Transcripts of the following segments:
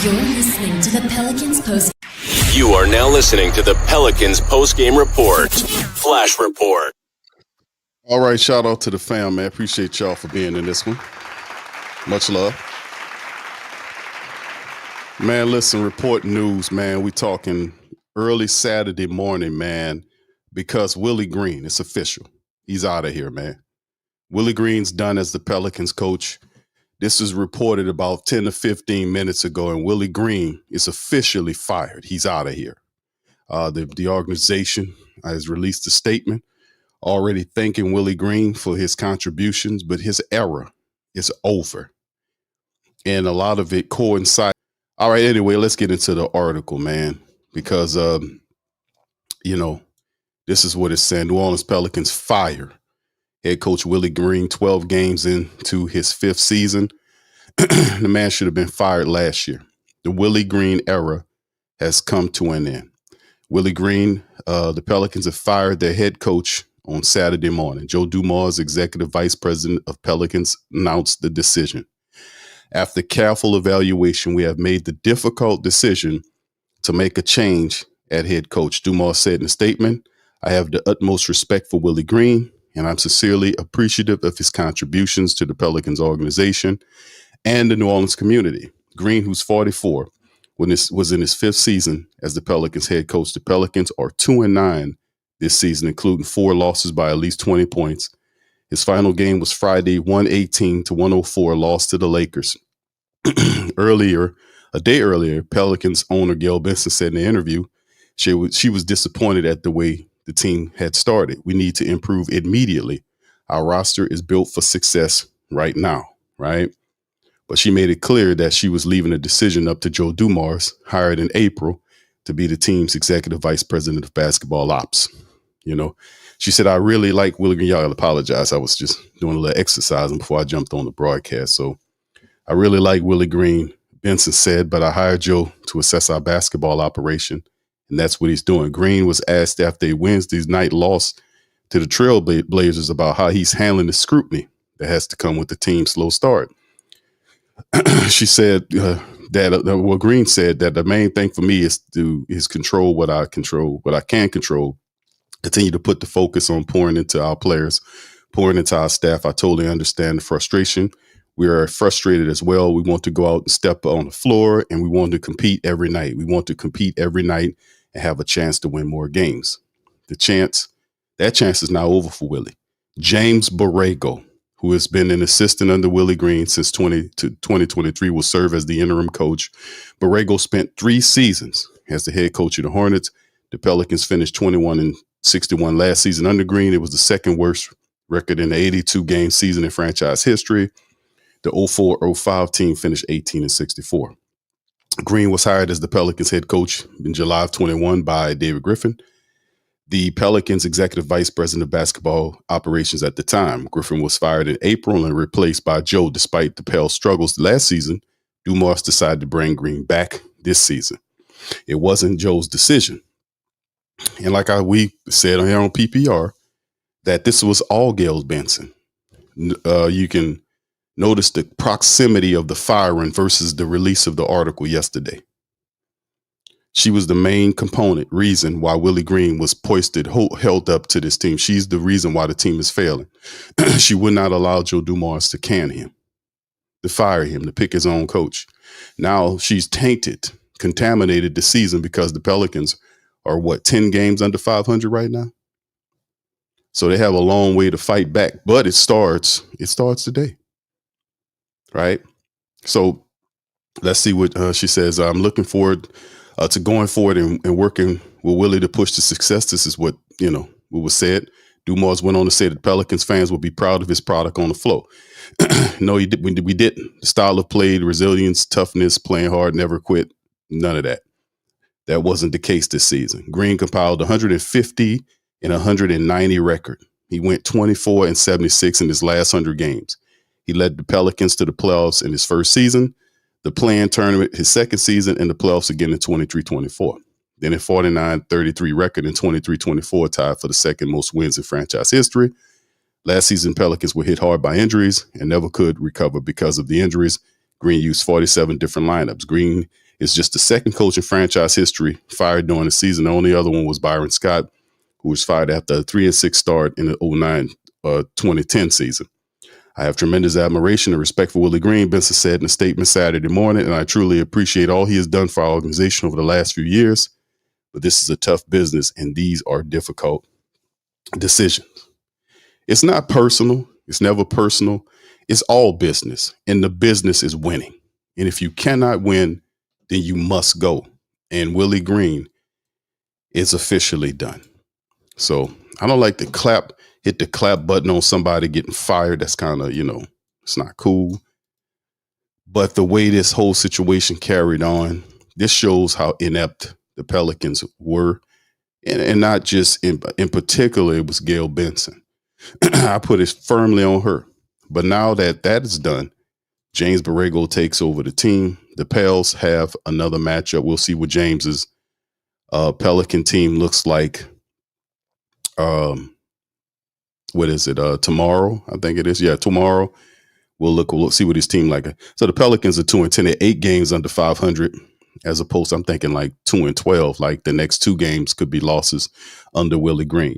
You're listening to the Pelicans post. You are now listening to the Pelicans post-game report. Flash report. All right, shout out to the fam, man. Appreciate y'all for being in this one. Much love. Man, listen, report news, man. We talking early Saturday morning, man, because Willie Green, it's official. He's out of here, man. Willie Green's done as the Pelicans coach. This is reported about 10 to 15 minutes ago, and Willie Green is officially fired. He's out of here. The organization has released a statement already thanking Willie Green for his contributions, but his era is over. And a lot of it coincides. All right, anyway, let's get into the article, man, because, this is what it's saying. New Orleans Pelicans fire head coach Willie Green 12 games into his fifth season. The man should have been fired last year. The Willie Green era has come to an end. Willie Green, the Pelicans have fired their head coach on Saturday morning. Joe Dumars, executive vice president of Pelicans, announced the decision. After careful evaluation, we have made the difficult decision to make a change at head coach. Dumars said in a statement, "I have the utmost respect for Willie Green, and I'm sincerely appreciative of his contributions to the Pelicans organization and the New Orleans community." Green, who's 44, was in his fifth season as the Pelicans head coach. The Pelicans are 2-9 this season, including 4 losses by at least 20 points. His final game was Friday, 118-104, loss to the Lakers. A day earlier, Pelicans owner Gail Benson said in an interview, she was disappointed at the way the team had started. "We need to improve immediately. Our roster is built for success right now," right? But she made it clear that she was leaving the decision up to Joe Dumars, hired in April to be the team's executive vice president of basketball ops. She said, "I really like Willie Green." Y'all gotta apologize. I was just doing a little exercising before I jumped on the broadcast. So "I really like Willie Green," Benson said, "but I hired Joe to assess our basketball operation, and that's what he's doing." Green was asked after a Wednesday night loss to the Trail Blazers about how he's handling the scrutiny that has to come with the team's slow start. She said Green said that the main thing for me is control what I can control, continue to put the focus on pouring into our players, pouring into our staff. "I totally understand the frustration. We are frustrated as well. We want to go out and step on the floor, and we want to compete every night. We want to compete every night and have a chance to win more games." That chance is now over for Willie. James Borrego, who has been an assistant under Willie Green since 2023, will serve as the interim coach. Borrego spent 3 seasons as the head coach of the Hornets. The Pelicans finished 21-61 last season under Green. It was the second worst record in the 82-game season in franchise history. The 04-05 team finished 18-64. Green was hired as the Pelicans head coach in July of 21 by David Griffin, the Pelicans executive vice president of basketball operations at the time. Griffin was fired in April and replaced by Joe. Despite the Pels' struggles last season, Dumars decided to bring Green back this season. It wasn't Joe's decision. And like we said here on PPR, that this was all Gail Benson. You can notice the proximity of the firing versus the release of the article yesterday. She was the main reason why Willie Green was held up to this team. She's the reason why the team is failing. She would not allow Joe Dumars to fire him, to pick his own coach. Now she's contaminated the season because the Pelicans are 10 games under 500 right now? So they have a long way to fight back, but it starts today, right? So let's see what she says. "I'm looking forward to going forward and working with Willie to push to success." This is what was said. Dumars went on to say that Pelicans fans will be proud of his product on the floor. No, we didn't. The style of play, the resilience, toughness, playing hard, never quit, none of that. That wasn't the case this season. Green compiled 150 and 190 record. He went 24-76 in his last 100 games. He led the Pelicans to the playoffs in his first season, the play-in tournament his second season, and the playoffs again in 23-24. Then a 49-33 record in 23-24, tied for the second most wins in franchise history. Last season, Pelicans were hit hard by injuries and never could recover because of the injuries. Green used 47 different lineups. Green It's just the second coach in franchise history fired during the season. The only other one was Byron Scott, who was fired after a 3-6 start in the 2009-2010 season. I have tremendous admiration and respect for Willie Green, Benson said in a statement Saturday morning, and I truly appreciate all he has done for our organization over the last few years. But this is a tough business, and these are difficult decisions. It's not personal. It's never personal. It's all business, and the business is winning. And if you cannot win, then you must go. And Willie Green is officially done. So I don't like to hit the clap button on somebody getting fired. That's kind of, it's not cool. But the way this whole situation carried on, this shows how inept the Pelicans were. And not just in particular, it was Gail Benson. I put it firmly on her. But now that is done, James Borrego takes over the team. The Pels have another matchup. We'll see what James's Pelican team looks like. What is it? Tomorrow, I think it is. Yeah, tomorrow. We'll see what his team like. So the Pelicans are 2-10. They're 8 games under 500, as opposed to, I'm thinking like 2-12. Like the next 2 games could be losses under Willie Green.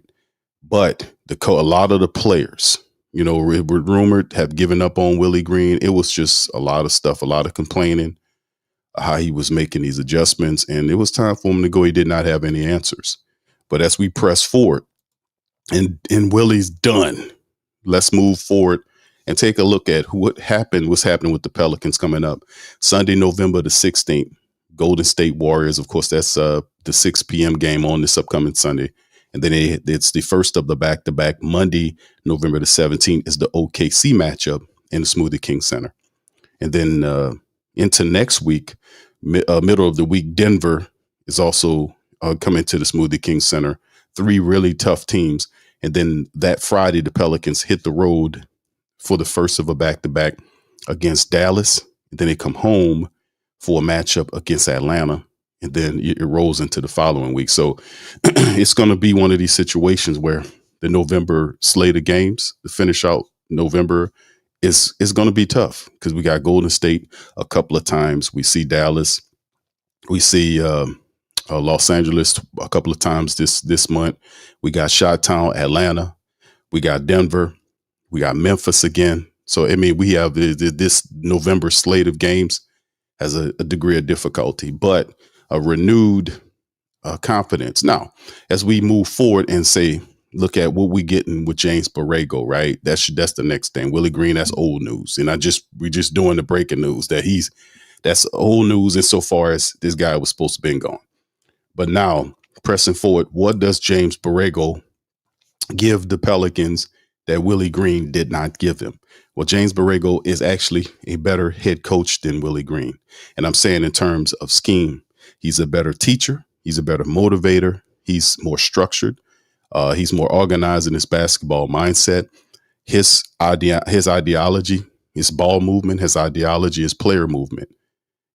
But a lot of the players, were rumored have given up on Willie Green. It was just a lot of stuff, a lot of complaining, how he was making these adjustments, and it was time for him to go. He did not have any answers. But as we press forward, and Willie's done, let's move forward and take a look at what's happening with the Pelicans coming up. Sunday, November the 16th, Golden State Warriors. Of course, that's the 6 p.m. game on this upcoming Sunday. And then it's the first of the back-to-back. Monday, November the 17th, is the OKC matchup in the Smoothie King Center. And then into next week, middle of the week, Denver is also coming to the Smoothie King Center. 3 really tough teams. And then that Friday, the Pelicans hit the road for the first of a back-to-back against Dallas. And then they come home for a matchup against Atlanta. And then it rolls into the following week. So it's going to be one of these situations where the November slate of games, the finish out November, is going to be tough because we got Golden State a couple of times. We see Dallas. We see Los Angeles a couple of times this month. We got Chi-Town, Atlanta. We got Denver. We got Memphis again. So, I mean, we have this November slate of games has a degree of difficulty, but a renewed confidence. Now, as we move forward and say, look at what we getting with James Borrego, right? That's the next thing. Willie Green, that's old news. And we're just doing the breaking news that that's old news insofar as this guy was supposed to be gone. But now, pressing forward, what does James Borrego give the Pelicans that Willie Green did not give him? Well, James Borrego is actually a better head coach than Willie Green. And I'm saying in terms of scheme, he's a better teacher. He's a better motivator. He's more structured. He's more organized in his basketball mindset. His ideology, his ball movement, his ideology, his player movement.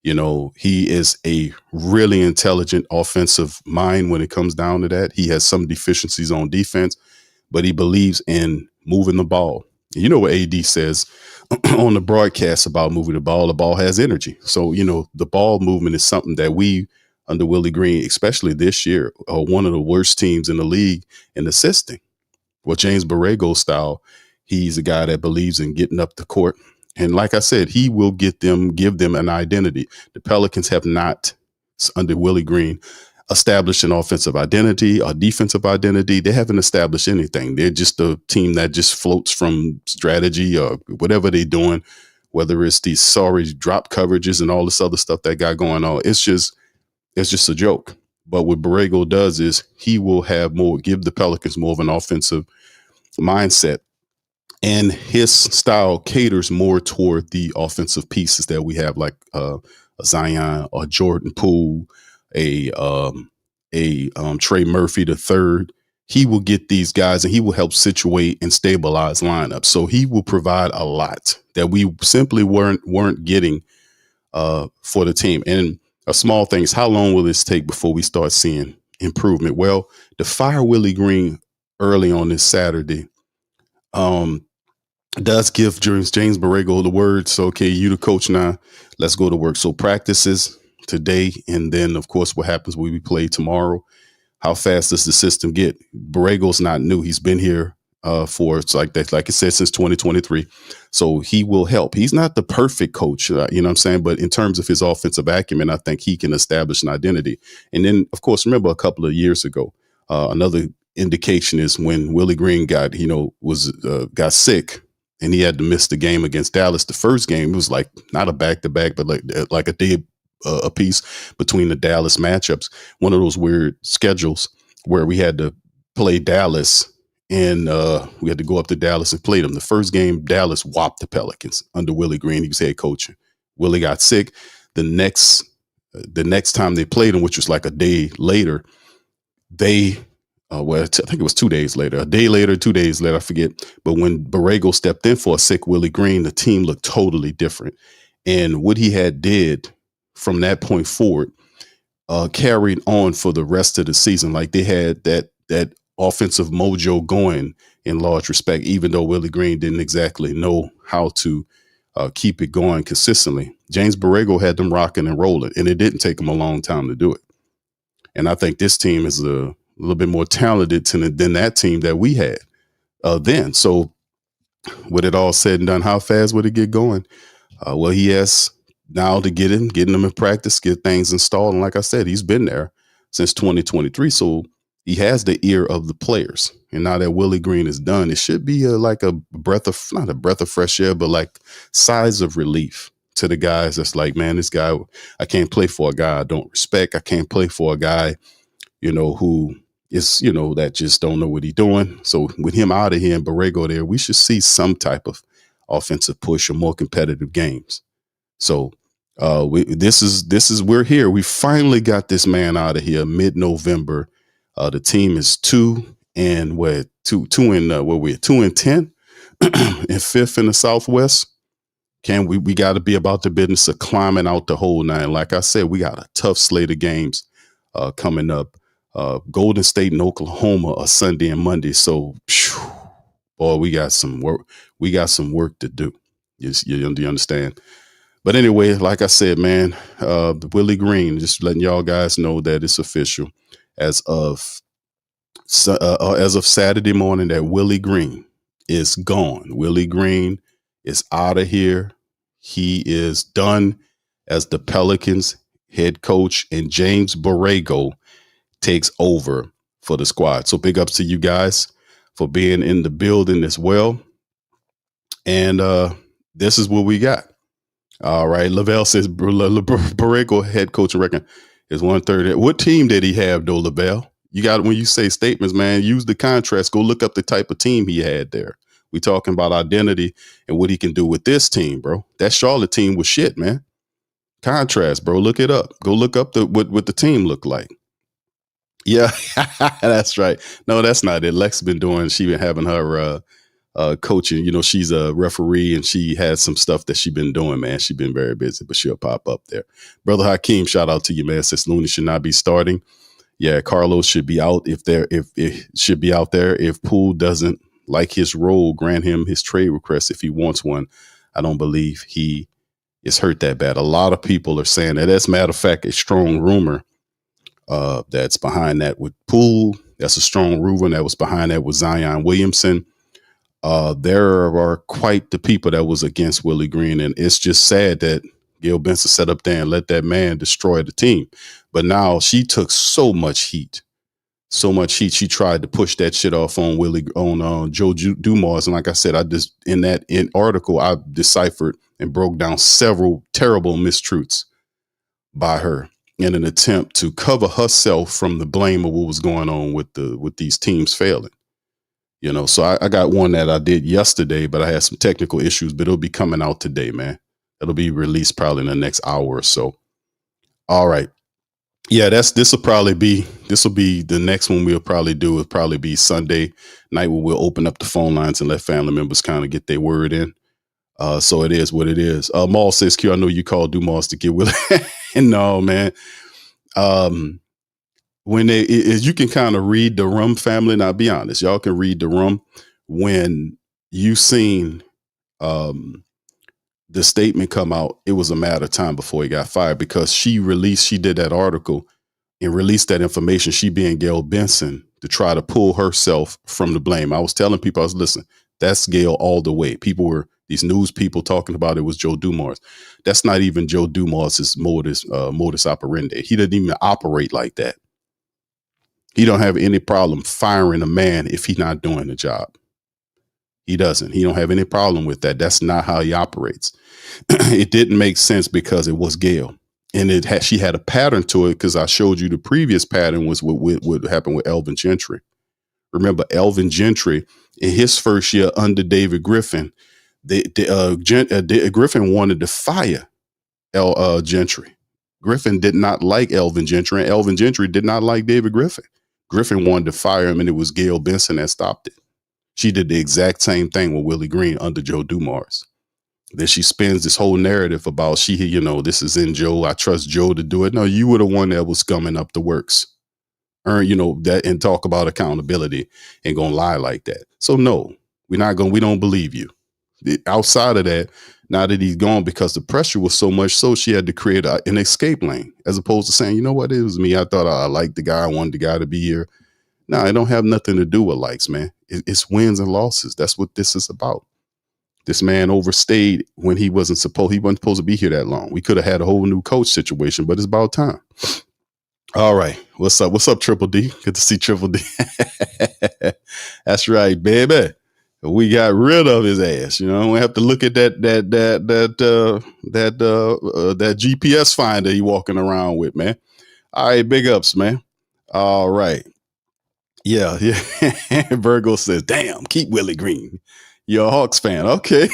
He is a really intelligent offensive mind when it comes down to that. He has some deficiencies on defense, but he believes in moving the ball. You know what AD says on the broadcast about moving the ball has energy. So, the ball movement is something that we, under Willie Green, especially this year, are one of the worst teams in the league in assisting. Well, James Borrego style, he's a guy that believes in getting up the court. And like I said, he will give them an identity. The Pelicans have not, under Willie Green, established an offensive identity or defensive identity. They haven't established anything. They're just a team that just floats from strategy or whatever they're doing, whether it's these sorry drop coverages and all this other stuff that got going on. It's just a joke. But what Borrego does is he will give the Pelicans more of an offensive mindset. And his style caters more toward the offensive pieces that we have, like a Zion or Jordan Poole, a Trey Murphy III. He will get these guys and he will help situate and stabilize lineups. So he will provide a lot that we simply weren't getting for the team. And a small thing is, how long will this take before we start seeing improvement? Well, to fire Willie Green early on this Saturday does give James Borrego the word. So, okay, you the coach now, let's go to work. So practices today, and then of course what happens when we play tomorrow. How fast does the system get? Borrego's not new. He's been here for it's like that, like I said, since 2023. So he will help. He's not the perfect coach, you know what I'm saying? But in terms of his offensive acumen, I think he can establish an identity. And then, of course, remember a couple of years ago, another indication is when Willie Green got sick and he had to miss the game against Dallas. The first game, it was like not a back-to-back, but like a day a piece between the Dallas matchups. One of those weird schedules where we had to play Dallas and we had to go up to Dallas and play them. The first game, Dallas whopped the Pelicans under Willie Green. He was head coaching. Willie got sick. The next time they played him, which was like a day later, I think it was 2 days later, a day later, 2 days later, I forget. But when Borrego stepped in for a sick Willie Green, the team looked totally different. And what he had did from that point forward, carried on for the rest of the season. Like they had that offensive mojo going in large respect, even though Willie Green didn't exactly know how to keep it going consistently. James Borrego had them rocking and rolling, and it didn't take him a long time to do it. And I think this team is a little bit more talented than that team that we had then. So with it all said and done, how fast would it get going? Well, he has now to getting them in practice, get things installed. And like I said, he's been there since 2023. So he has the ear of the players. And now that Willie Green is done, it should be not a breath of fresh air, but like sighs of relief to the guys. That's like, man, this guy, I can't play for a guy I don't respect. I can't play for a guy, who is, that just don't know what he's doing. So with him out of here and Borrego there, we should see some type of offensive push or more competitive games. So we're here. We finally got this man out of here mid-November. The team is 2-10 and 5th in the Southwest. We got to be about the business of climbing out the whole nine. Like I said, we got a tough slate of games coming up. Golden State and Oklahoma are Sunday and Monday. So, boy, we got some work. We got some work to do. You understand? But anyway, like I said, man, Willie Green, just letting y'all guys know that it's official as of Saturday morning that Willie Green is gone. Willie Green is out of here. He is done as the Pelicans head coach, and James Borrego takes over for the squad. So big ups to you guys for being in the building as well. And this is what we got. All right. Lavelle says Borrego head coach reckon is 1/3. What team did he have though, Lavelle? You got, when you say statements, man, use the contrast. Go look up the type of team he had there. We talking about identity and what he can do with this team, bro. That Charlotte team was shit, man. Contrast, bro. Look it up. Go look up what the team looked like. Yeah, that's right. No, that's not it. Lex been doing. She been having her coaching. She's a referee and she has some stuff that she been doing, man. She been very busy, but she'll pop up there. Brother Hakeem, shout out to you, man. Says Looney should not be starting. Yeah, Carlos should be out if should be out there. If Poole doesn't like his role, grant him his trade request if he wants one. I don't believe he is hurt that bad. A lot of people are saying that. As a matter of fact, a strong rumor that's behind that with Poole. That's a strong rumor that was behind that with Zion Williamson. There are quite the people that was against Willie Green, and it's just sad that Gail Benson sat up there and let that man destroy the team. But now she took so much heat. She tried to push that shit off on Joe Dumars. And like I said, in article, I deciphered and broke down several terrible mistruths by her in an attempt to cover herself from the blame of what was going on with these teams failing. So I got one that I did yesterday, but I had some technical issues, but it'll be coming out today, man. It'll be released probably in the next hour or so. All right. Yeah, this will be the next one we'll probably do. It'll probably be Sunday night where we'll open up the phone lines and let family members kind of get their word in. So it is what it is. Maul says, Q, I know you called Dumars to get Willie. No, man. When you can kind of read the room, family. Now, be honest, y'all can read the room when you seen the the statement come out, it was a matter of time before he got fired because she did that article and released that information, she being Gail Benson, to try to pull herself from the blame. I was telling people, listen, that's Gail all the way. These news people talking about it was Joe Dumars. That's not even Joe Dumars' modus operandi. He doesn't even operate like that. He don't have any problem firing a man if he's not doing the job. He doesn't. He don't have any problem with that. That's not how he operates. It didn't make sense because it was Gail. And she had a pattern to it because I showed you the previous pattern was what happened with Elvin Gentry. Remember, Elvin Gentry, in his first year under David Griffin, Griffin wanted to fire Gentry. Griffin did not like Elvin Gentry, and Elvin Gentry did not like David Griffin. Griffin wanted to fire him, and it was Gail Benson that stopped it. She did the exact same thing with Willie Green under Joe Dumars. Then she spins this whole narrative about this is in Joe. I trust Joe to do it. No, you were the one that was gumming up the works. That, and talk about accountability and gonna lie like that. So no, we don't believe you. Outside of that, now that he's gone, because the pressure was so much, so she had to create an escape lane, as opposed to saying, you know what, it was me. I thought I liked the guy. I wanted the guy to be here. No, it don't have nothing to do with likes, man. It's wins and losses. That's what this is about. This man overstayed when he wasn't supposed to be here that long. We could have had a whole new coach situation, but it's about time. All right. What's up? What's up, Triple D? Good to see Triple D. That's right, baby. We got rid of his ass. We have to look at that GPS finder he walking around with, man. All right, big ups, man. All right. Yeah. Virgo says, damn, keep Willie Green. You're a Hawks fan. Okay.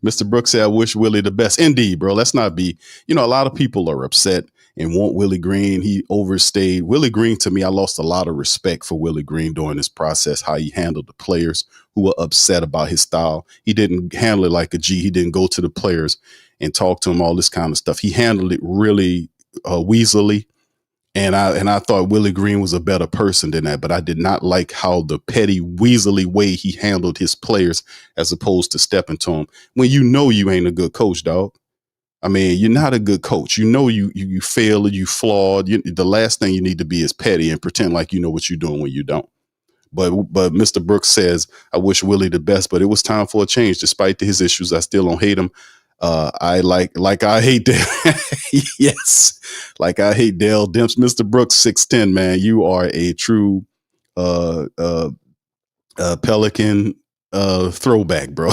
Mr. Brooks said, I wish Willie the best. Indeed, bro. Let's not be, a lot of people are upset and want Willie Green. He overstayed. Willie Green, to me, I lost a lot of respect for Willie Green during this process, how he handled the players who were upset about his style. He didn't handle it like a G. He didn't go to the players and talk to them, all this kind of stuff. He handled it really weaselly. And I thought Willie Green was a better person than that, but I did not like how the petty, weaselly way he handled his players as opposed to stepping to them when you ain't a good coach, dog. I mean, you're not a good coach. You fail, you flawed. The last thing you need to be is petty and pretend like you know what you're doing when you don't. But Mr. Brooks says, I wish Willie the best, but it was time for a change. Despite his issues, I still don't hate him. I hate Dale. Yes. Like I hate Dale Demps. Mr. Brooks, 6'10", man. You are a true Pelican throwback, bro.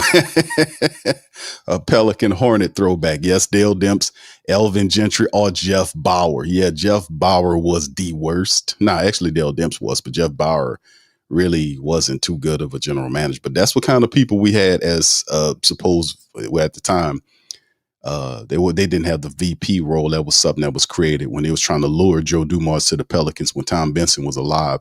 A Pelican Hornet throwback. Yes, Dale Demps, Elvin Gentry, or Jeff Bauer. Yeah, Jeff Bauer was the worst. Actually Dale Demps was, but Jeff Bauer really wasn't too good of a general manager. But that's what kind of people we had as supposed at the time. They didn't have the VP role. That was something that was created when they was trying to lure Joe Dumars to the Pelicans when Tom Benson was alive,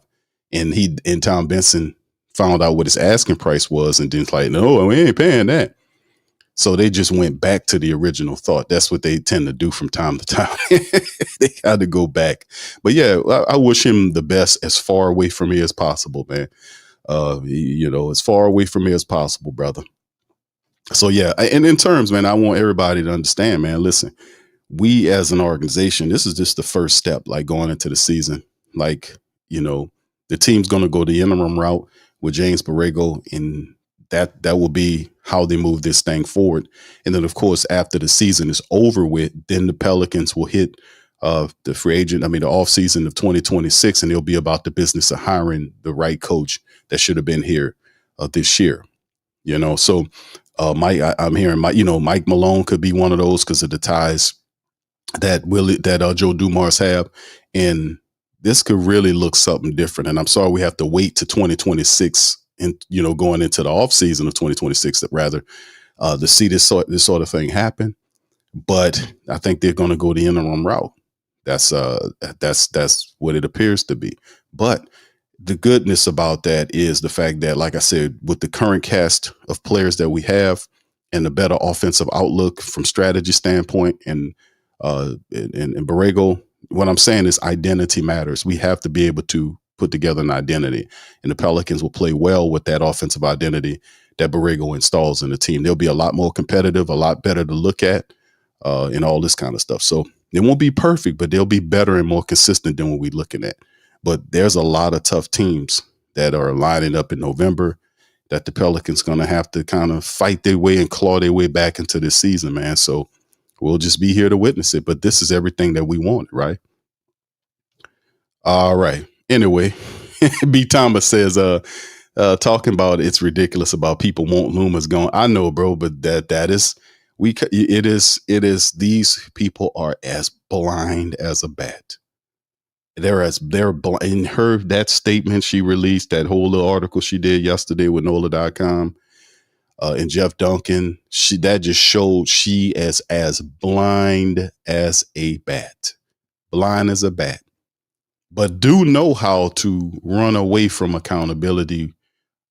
and Tom Benson found out what his asking price was, and then it's like, no, we ain't paying that. So they just went back to the original thought. That's what they tend to do from time to time. They had to go back. But yeah, I wish him the best as far away from me as possible, man. As far away from me as possible, brother. So yeah, and in terms, man, I want everybody to understand, man, listen, we as an organization, this is just the first step, like going into the season. Like, the team's going to go the interim route with James Borrego, and that will be how they move this thing forward. And then, of course, after the season is over with, then the Pelicans will hit the the off season of 2026, and it'll be about the business of hiring the right coach that should have been here this year. So I'm hearing Mike Malone could be one of those because of the ties that Joe Dumars have, and this could really look something different. And I'm sorry we have to wait to 2026 and going into the off season of 2026 to see this sort of thing happen. But I think they're going to go the interim route. That's what it appears to be. But the goodness about that is the fact that, like I said, with the current cast of players that we have and the better offensive outlook from strategy standpoint and Borrego, what I'm saying is identity matters. We have to be able to put together an identity, and the Pelicans will play well with that offensive identity that Borrego installs in the team. They'll be a lot more competitive, a lot better to look at, and all this kind of stuff. So they won't be perfect, but they'll be better and more consistent than what we're looking at. But there's a lot of tough teams that are lining up in November that the Pelicans going to have to kind of fight their way and claw their way back into this season, man. So we'll just be here to witness it. But this is everything that we wanted, right? All right. Anyway, B. Thomas says, talking about it's ridiculous about people want Loomis gone. I know, bro, but that is it is these people are as blind as a bat. They're in her, that statement she released, that whole little article she did yesterday with NOLA.com and Jeff Duncan, that just showed she is as blind as a bat. Blind as a bat. But do know how to run away from accountability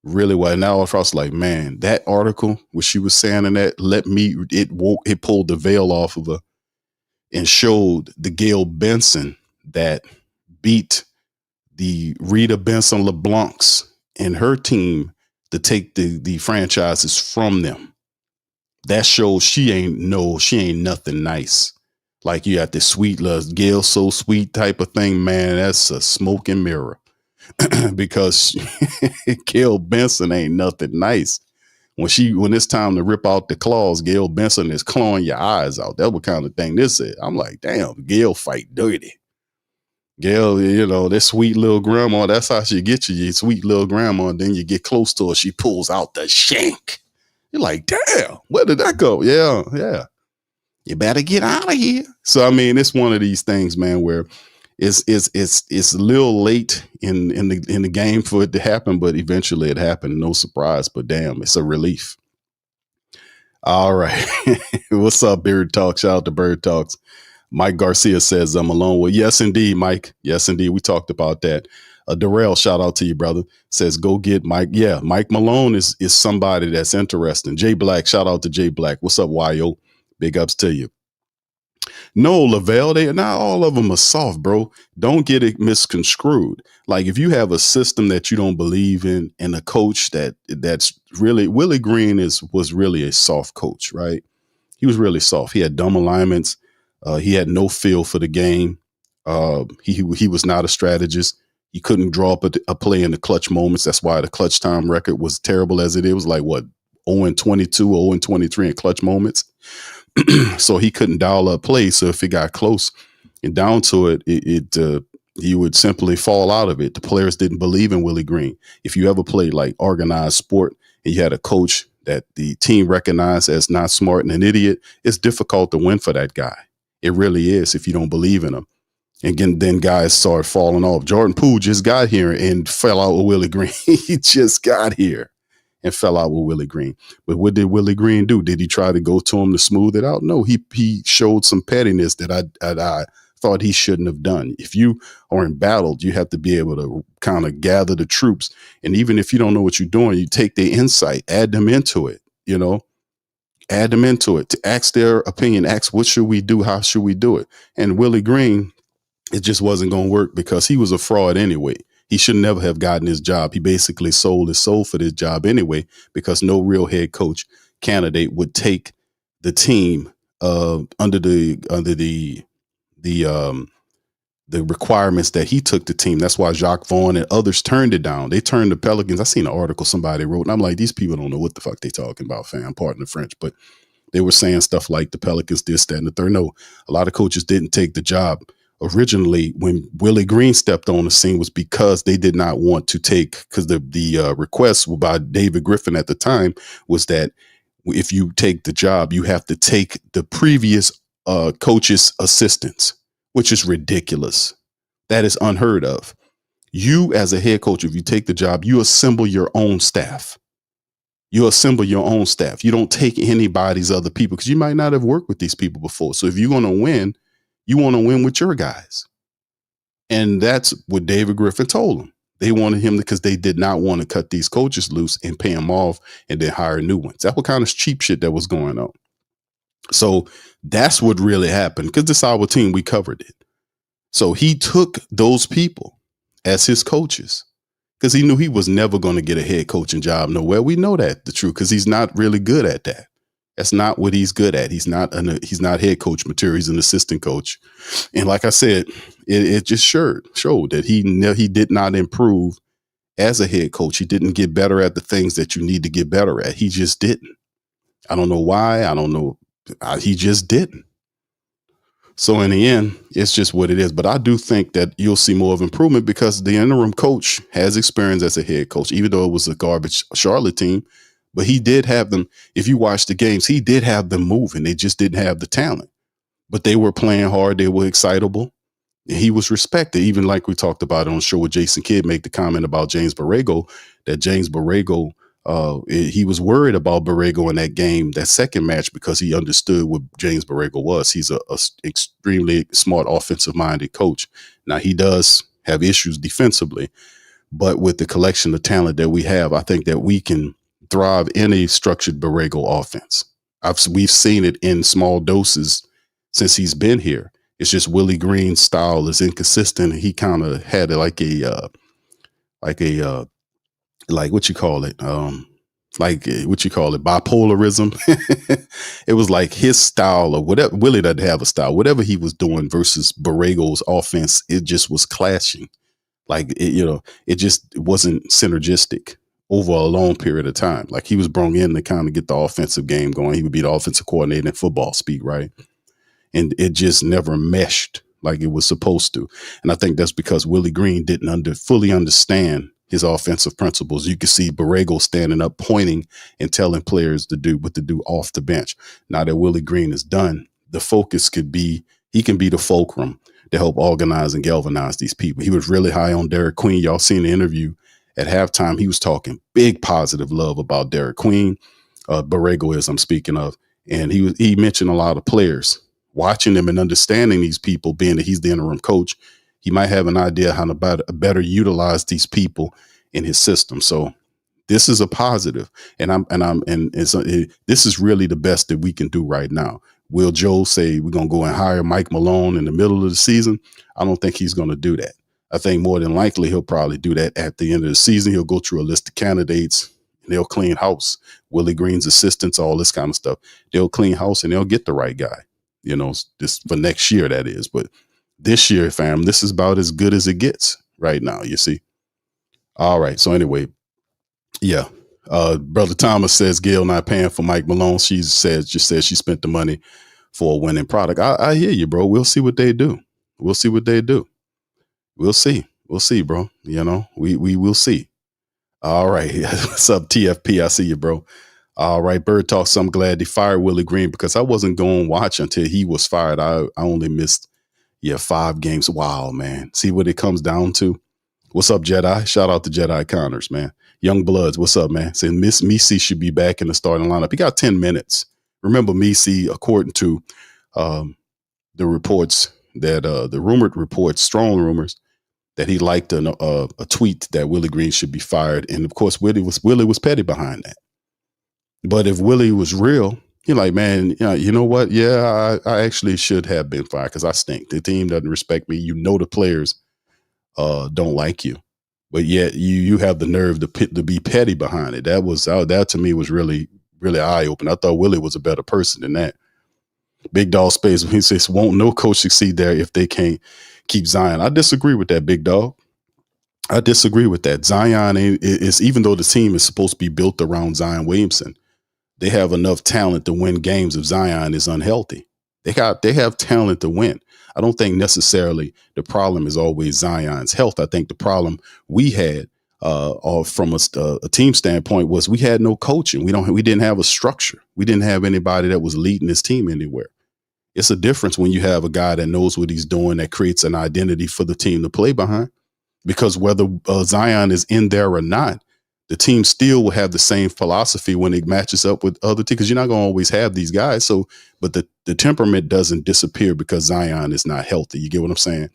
really well. Now if I was like, man, that article, what she was saying in that, it pulled the veil off of her and showed the Gail Benson that beat the Rita Benson LeBlancs and her team to take the franchises from them. That shows she ain't nothing nice. Like you got this sweet love, Gail so sweet type of thing, man. That's a smoke and mirror because Gail Benson ain't nothing nice. When it's time to rip out the claws, Gail Benson is clawing your eyes out. That's what kind of thing this is. I'm like, damn, Gail fight dirty. Gail, this sweet little grandma, that's how she gets you, your sweet little grandma. And then you get close to her, she pulls out the shank. You're like, damn, where did that go? Yeah. You better get out of here. So, I mean, it's one of these things, man, where it's a little late in the game for it to happen, but eventually it happened. No surprise, but damn, it's a relief. All right. What's up, Bird Talk? Shout out to Bird Talks. Mike Garcia says, I'm alone. Well, yes, indeed, Mike. Yes, indeed. We talked about that. Darrell, shout out to you, brother. Says, go get Mike. Yeah, Mike Malone is somebody that's interesting. Jay Black, shout out to Jay Black. What's up, YO? Big ups to you. No, Lavelle, not all of them are soft, bro. Don't get it misconstrued. Like if you have a system that you don't believe in and a coach that's really, Willie Green was really a soft coach, right? He was really soft. He had dumb alignments. He had no feel for the game. He was not a strategist. He couldn't draw up a play in the clutch moments. That's why the clutch time record was terrible as it is. It was like, what, 0-22 or 0-23 in clutch moments. So he couldn't dial up plays. So if it got close and down to it, he would simply fall out of it. The players didn't believe in Willie Green. If you ever played like organized sport and you had a coach that the team recognized as not smart and an idiot, it's difficult to win for that guy. It really is if you don't believe in him. And then guys started falling off. Jordan Poole just got here and fell out with Willie Green. He just got here and fell out with Willie Green. But what did Willie Green do? Did he try to go to him to smooth it out? No, he showed some pettiness that I thought he shouldn't have done. If you are embattled, you have to be able to kind of gather the troops. And even if you don't know what you're doing, you take their insight, add them into it, add them into it, to ask their opinion, ask what should we do? How should we do it? And Willie Green, it just wasn't going to work because he was a fraud anyway. He should never have gotten his job. He basically sold his soul for this job anyway, because no real head coach candidate would take the team under the requirements that he took the team. That's why Jacques Vaughn and others turned it down. They turned the Pelicans. I seen an article somebody wrote, and I'm like, these people don't know what the fuck they talking about, fam. Pardon the French, but they were saying stuff like the Pelicans, this, that, and the third. No, a lot of coaches didn't take the job originally when Willie Green stepped on the scene was because they did not want to take, because the request by David Griffin at the time was that if you take the job, you have to take the previous coach's assistants, which is ridiculous. That is unheard of. You as a head coach, if you take the job, you assemble your own staff. You assemble your own staff. You don't take anybody's other people because you might not have worked with these people before. So if you're going to win, you want to win with your guys. And that's what David Griffin told them. They wanted him because they did not want to cut these coaches loose and pay them off and then hire new ones. That's what kind of cheap shit that was going on. So that's what really happened, because this is our team. We covered it. So he took those people as his coaches. because he knew he was never going to get a head coaching job nowhere. We know that the truth because he's not really good at that. That's not what he's good at. He's not head coach material. He's an assistant coach. And like I said, it just showed that he did not improve as a head coach. He didn't get better at the things that you need to get better at. He just didn't. I don't know why. I don't know. He just didn't. So in the end, it's just what it is. But I do think that you'll see more of improvement because the interim coach has experience as a head coach, even though it was a garbage Charlotte team. But he did have them. If you watch the games, he did have them moving. They just didn't have the talent. But they were playing hard. They were excitable. And he was respected, even like we talked about on the show with Jason Kidd, make the comment about James Borrego, that James Borrego, he was worried about Borrego in that game, that second match, because he understood what James Borrego was. He's a extremely smart, offensive-minded coach. Now, he does have issues defensively, but with the collection of talent that we have, I think that we can thrive in a structured Borrego offense. We've seen it in small doses since he's been here. It's just Willie Green's style is inconsistent. He kind of had like what you call it? Bipolarism. It was like his style or whatever. Willie doesn't have a style. Whatever he was doing versus Borrego's offense, it just was clashing. Like, it just wasn't synergistic over a long period of time. Like, he was brought in to kind of get the offensive game going. He would be the offensive coordinator in football speak, right? And it just never meshed like it was supposed to. And I think that's because Willie Green didn't fully understand his offensive principles. You can see Borrego standing up, pointing and telling players to do what to do off the bench. Now that Willie Green is done, the focus he can be the fulcrum to help organize and galvanize these people. He was really high on Derek Queen. Y'all seen the interview at halftime. He was talking big positive love about Derek Queen. Borrego is, I'm speaking of. And he mentioned a lot of players. Watching them and understanding these people, being that he's the interim coach, he might have an idea how to better utilize these people in his system. So this is a positive, this is really the best that we can do right now. Will Joe say we're going to go and hire Mike Malone in the middle of the season? I don't think he's going to do that. I think more than likely he'll probably do that at the end of the season. He'll go through a list of candidates and they'll clean house. Willie Green's assistants, all this kind of stuff. They'll clean house and they'll get the right guy. This for next year, that is. But this year, fam, this is about as good as it gets right now, you see. All right. So anyway, yeah. Brother Thomas says Gail not paying for Mike Malone. She says she spent the money for a winning product. I hear you, bro. We'll see what they do. We'll see, bro. We will see. All right. What's up, TFP? I see you, bro. All right, Bird Talk. So I'm glad they fired Willie Green because I wasn't going to watch until he was fired. I only missed 5 games. Wow, man. See what it comes down to? What's up, Jedi? Shout out to Jedi Connors, man. Young Bloods, what's up, man? Saying Miss Misi should be back in the starting lineup. He got 10 minutes. Remember, Misi, according to the reports that the rumored reports, strong rumors, that he liked a tweet that Willie Green should be fired. And of course, Willie was petty behind that. But if Willie was real, he's like, man, you know what? Yeah, I actually should have been fired because I stink. The team doesn't respect me. The players don't like you, but yet you have the nerve to be petty behind it. That to me was really, really eye opening. I thought Willie was a better person than that. Big Dog Space, he says, won't no coach succeed there if they can't keep Zion. I disagree with that, Big Dog. I disagree with that. Zion is, even though the team is supposed to be built around Zion Williamson, they have enough talent to win games if Zion is unhealthy. They have talent to win. I don't think necessarily the problem is always Zion's health. I think the problem we had from a team standpoint was we had no coaching. We didn't have a structure. We didn't have anybody that was leading this team anywhere. It's a difference when you have a guy that knows what he's doing, that creates an identity for the team to play behind. Because whether Zion is in there or not, the team still will have the same philosophy when it matches up with other teams, because you're not going to always have these guys. So, but the temperament doesn't disappear because Zion is not healthy. You get what I'm saying?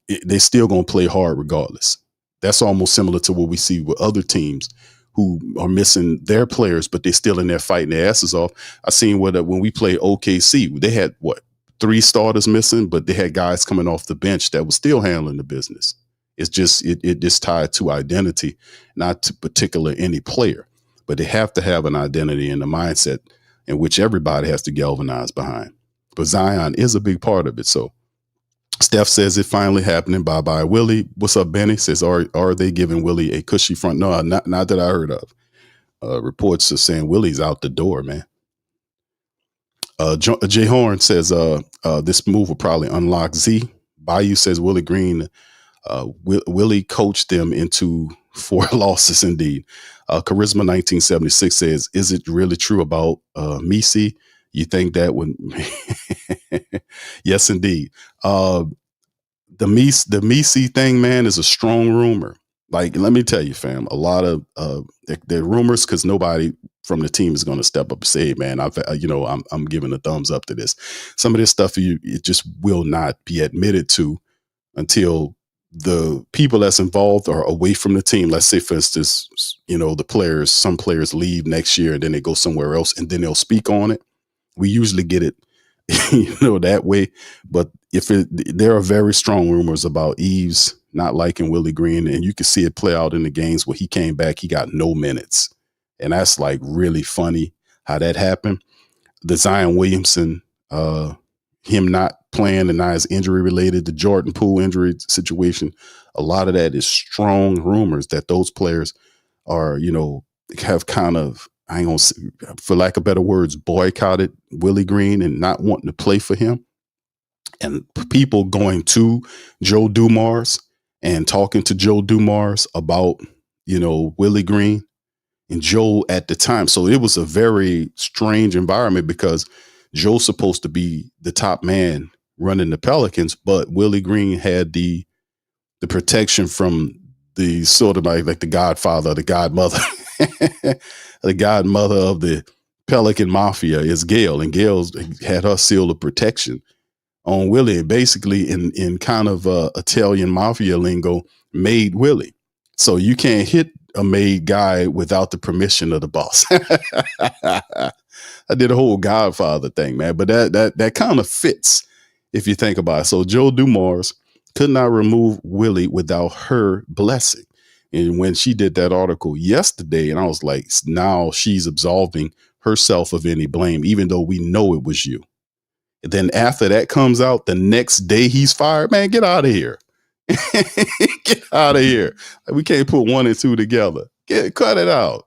They're still going to play hard regardless. That's almost similar to what we see with other teams who are missing their players, but they're still in there fighting their asses off. I seen when we played OKC, they had 3 starters missing, but they had guys coming off the bench that was still handling the business. It's just it just tied to identity, not to particular any player, but they have to have an identity and a mindset in which everybody has to galvanize behind. But Zion is a big part of it. So Steph says it finally happening. Bye bye, Willie. What's up, Benny? Says are they giving Willie a cushy front? No, not that I heard of. Reports are saying Willie's out the door, man. Jay Horn says this move will probably unlock Z. Bayou says Willie Green, Willie coached them into 4 losses indeed. Charisma 1976 says, is it really true about Misi? You think that would? Yes, indeed. The Misi thing, man, is a strong rumor. Like, let me tell you, fam, a lot of they're rumors because nobody from the team is going to step up and say, hey, man, I'm giving a thumbs up to this. Some of this stuff it just will not be admitted to until the people that's involved are away from the team. Let's say, for instance, some players leave next year and then they go somewhere else and then they'll speak on it. We usually get it, that way. But there are very strong rumors about Eves not liking Willie Green, and you can see it play out in the games where he came back, he got no minutes. And that's like really funny how that happened. The Zion Williamson, him not playing and now his injury related, the Jordan Poole injury situation, a lot of that is strong rumors that those players are, have kind of, I ain't gonna say, for lack of better words, boycotted Willie Green and not wanting to play for him. And people going to Joe Dumars and talking to Joe Dumars about, Willie Green and Joe at the time. So it was a very strange environment because Joe's supposed to be the top man running the Pelicans, but Willie Green had the protection from the sort of like the godfather, the godmother, the godmother of the Pelican Mafia is Gail, and Gail's had her seal of protection on Willie, basically in kind of Italian mafia lingo, made Willie. So you can't hit a made guy without the permission of the boss. I did a whole Godfather thing, man, but that kind of fits if you think about it. So Joe Dumars could not remove Willie without her blessing. And when she did that article yesterday, and I was like, now she's absolving herself of any blame, even though we know it was you. And then after that comes out, the next day he's fired. Man, get out of here. Get out of here. We can't put 1 and 2 together. Cut it out.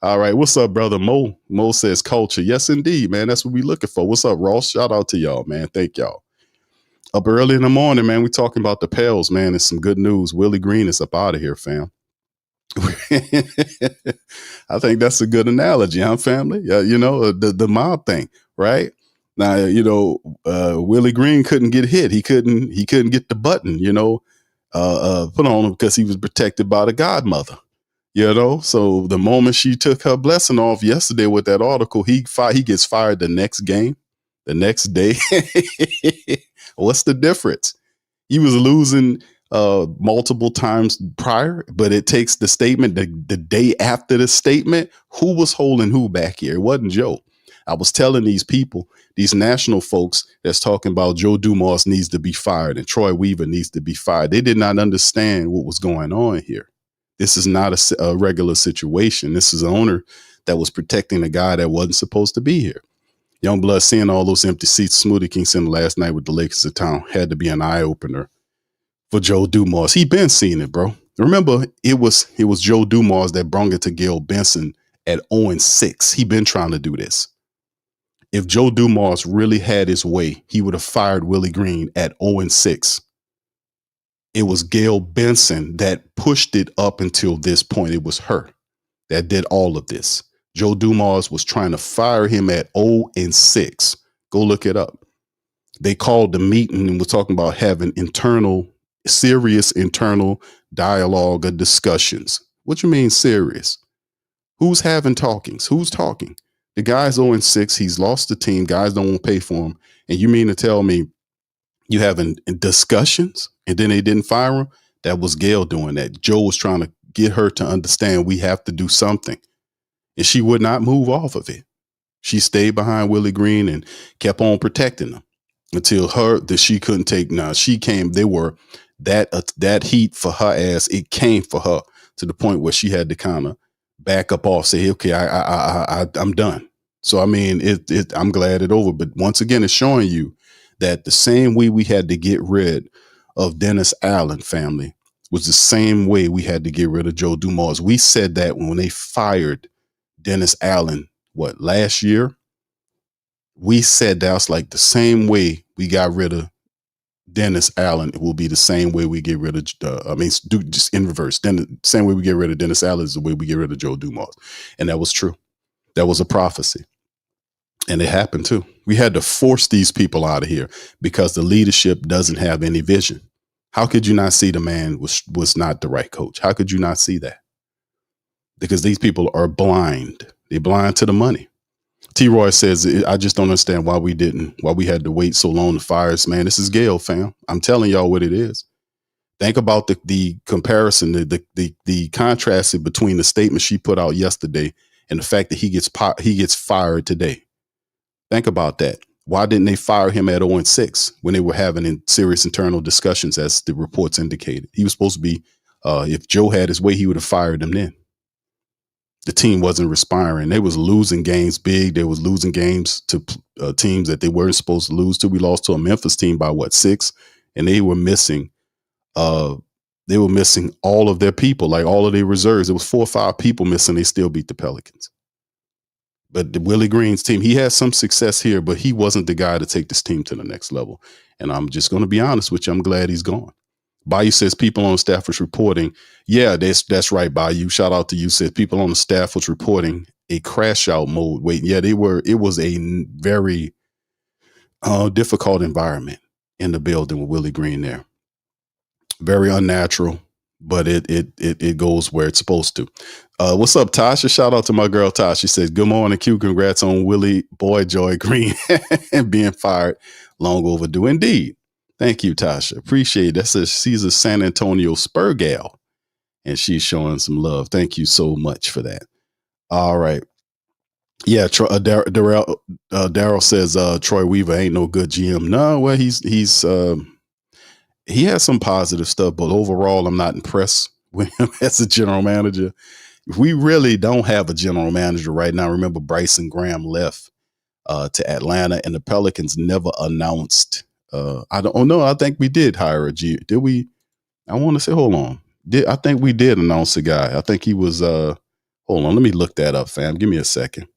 All right. What's up, brother Mo? Mo says culture. Yes, indeed, man. That's what we're looking for. What's up, Ross? Shout out to y'all, man. Thank y'all. Up early in the morning, man. We talking about the Pels, man. It's some good news. Willie Green is up out of here, fam. I think that's a good analogy, huh, family? The mob thing, right? Now, Willie Green couldn't get hit. He couldn't get the button, put on him because he was protected by the godmother, So the moment she took her blessing off yesterday with that article, he gets fired the next game, the next day. What's the difference? He was losing multiple times prior, but it takes the statement the day after the statement. Who was holding who back here? It wasn't Joe. I was telling these people, these national folks that's talking about Joe Dumars needs to be fired and Troy Weaver needs to be fired. They did not understand what was going on here. This is not a regular situation. This is an owner that was protecting a guy that wasn't supposed to be here. Youngblood seeing all those empty seats Smoothie King Center last night with the Lakers in town had to be an eye opener for Joe Dumars. He been seeing it, bro. Remember, it was Joe Dumars that brung it to Gail Benson at 0-6. He been trying to do this. If Joe Dumars really had his way, he would have fired Willie Green at 0-6. It was Gail Benson that pushed it up until this point. It was her that did all of this. Joe Dumars was trying to fire him at 0-6. Go look it up. They called the meeting and were talking about having serious internal dialogue or discussions. What you mean serious? Who's having talkings? Who's talking? The guy's 0-6. He's lost the team. Guys don't want to pay for him. And you mean to tell me you having discussions and then they didn't fire him? That was Gail doing that. Joe was trying to get her to understand we have to do something. And she would not move off of it. She stayed behind Willie Green and kept on protecting him until she couldn't take. Now she came. They were that heat for her ass, it came for her to the point where she had to kind of back up off, say, okay, I'm done. So I mean, I'm glad it's over. But once again, it's showing you that the same way we had to get rid of Dennis Allen family was the same way we had to get rid of Joe Dumars. We said that when they fired Dennis Allen, last year? We said that's like the same way we got rid of Dennis Allen. It will be the same way we get rid of, just in reverse. Then the same way we get rid of Dennis Allen is the way we get rid of Joe Dumars. And that was true. That was a prophecy. And it happened too. We had to force these people out of here because the leadership doesn't have any vision. How could you not see the man was not the right coach? How could you not see that? Because these people are blind. They're blind to the money. T. Roy says, I just don't understand why we had to wait so long to fire us, man. This is Gale, fam. I'm telling y'all what it is. Think about the comparison, the contrast between the statement she put out yesterday and the fact that he gets fired today. Think about that. Why didn't they fire him at 0-6 when they were having serious internal discussions, as the reports indicated? He was supposed to be, if Joe had his way, he would have fired him then. The team wasn't respiring. They was losing games big. They was losing games to teams that they weren't supposed to lose to. We lost to a Memphis team by 6, and they were missing. They were missing all of their people, like all of their reserves. It was 4 or 5 people missing. They still beat the Pelicans. But the Willie Green's team, he had some success here, but he wasn't the guy to take this team to the next level. And I'm just going to be honest with you. I'm glad he's gone. Bayou says people on staff was reporting. Yeah, that's right, Bayou. Shout out to you. Said people on the staff was reporting a crash out mode. Wait, yeah, they were. It was a very difficult environment in the building with Willie Green there. Very unnatural, but it goes where it's supposed to. What's up, Tasha? Shout out to my girl Tasha. She says, good morning, Q. Congrats on Willie Boy Joy Green and being fired. Long overdue indeed. Thank you, Tasha. Appreciate it. She's a San Antonio Spur gal, and she's showing some love. Thank you so much for that. All right. Yeah, Daryl says Troy Weaver ain't no good GM. No, well, he has some positive stuff, but overall, I'm not impressed with him as a general manager. We really don't have a general manager right now. Remember, Bryson Graham left to Atlanta, and the Pelicans never announced. I don't know. I think we did hire a G. Did we? I want to say, hold on. I think we did announce a guy. I think he was. Hold on. Let me look that up, fam. Give me a second.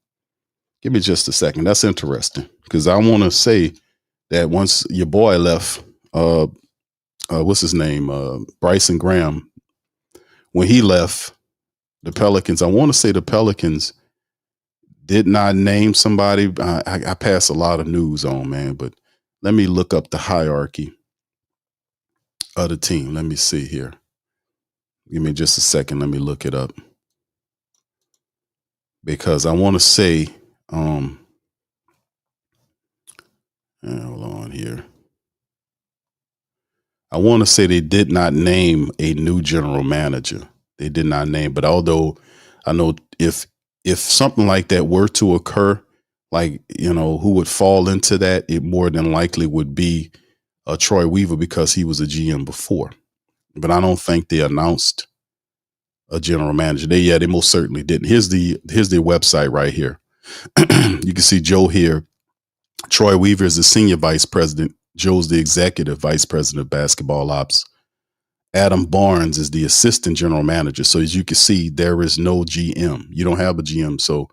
Give me just a second. That's interesting because I want to say that once your boy left, what's his name? Bryson Graham. When he left the Pelicans, I want to say the Pelicans did not name somebody. I pass a lot of news on, man, but let me look up the hierarchy of the team. Let me see here. Give me just a second. Let me look it up. Because I want to say, hold on here. I want to say they did not name a new general manager. They did not name, but although I know if something like that were to occur, like, who would fall into that, it more than likely would be Troy Weaver because he was a GM before. But I don't think they announced a general manager. They most certainly didn't. Here's the website right here. You can see Joe here. Troy Weaver is the senior vice president. Joe's the executive vice president of basketball ops. Adam Barnes is the assistant general manager. So as you can see, there is no GM. You don't have a GM. So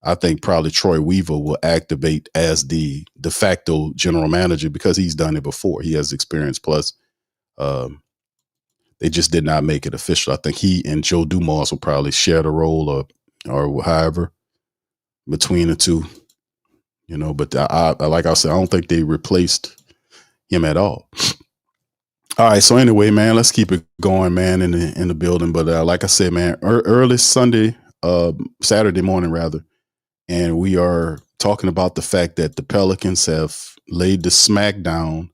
I think probably Troy Weaver will activate as the de facto general manager because he's done it before. He has experience. Plus, they just did not make it official. I think he and Joe Dumars will probably share the role or however between the two, but I like I said, I don't think they replaced him at all. All right. So anyway, man, let's keep it going, man, in the building. But like I said, man, early Saturday morning, rather. And we are talking about the fact that the Pelicans have laid the smackdown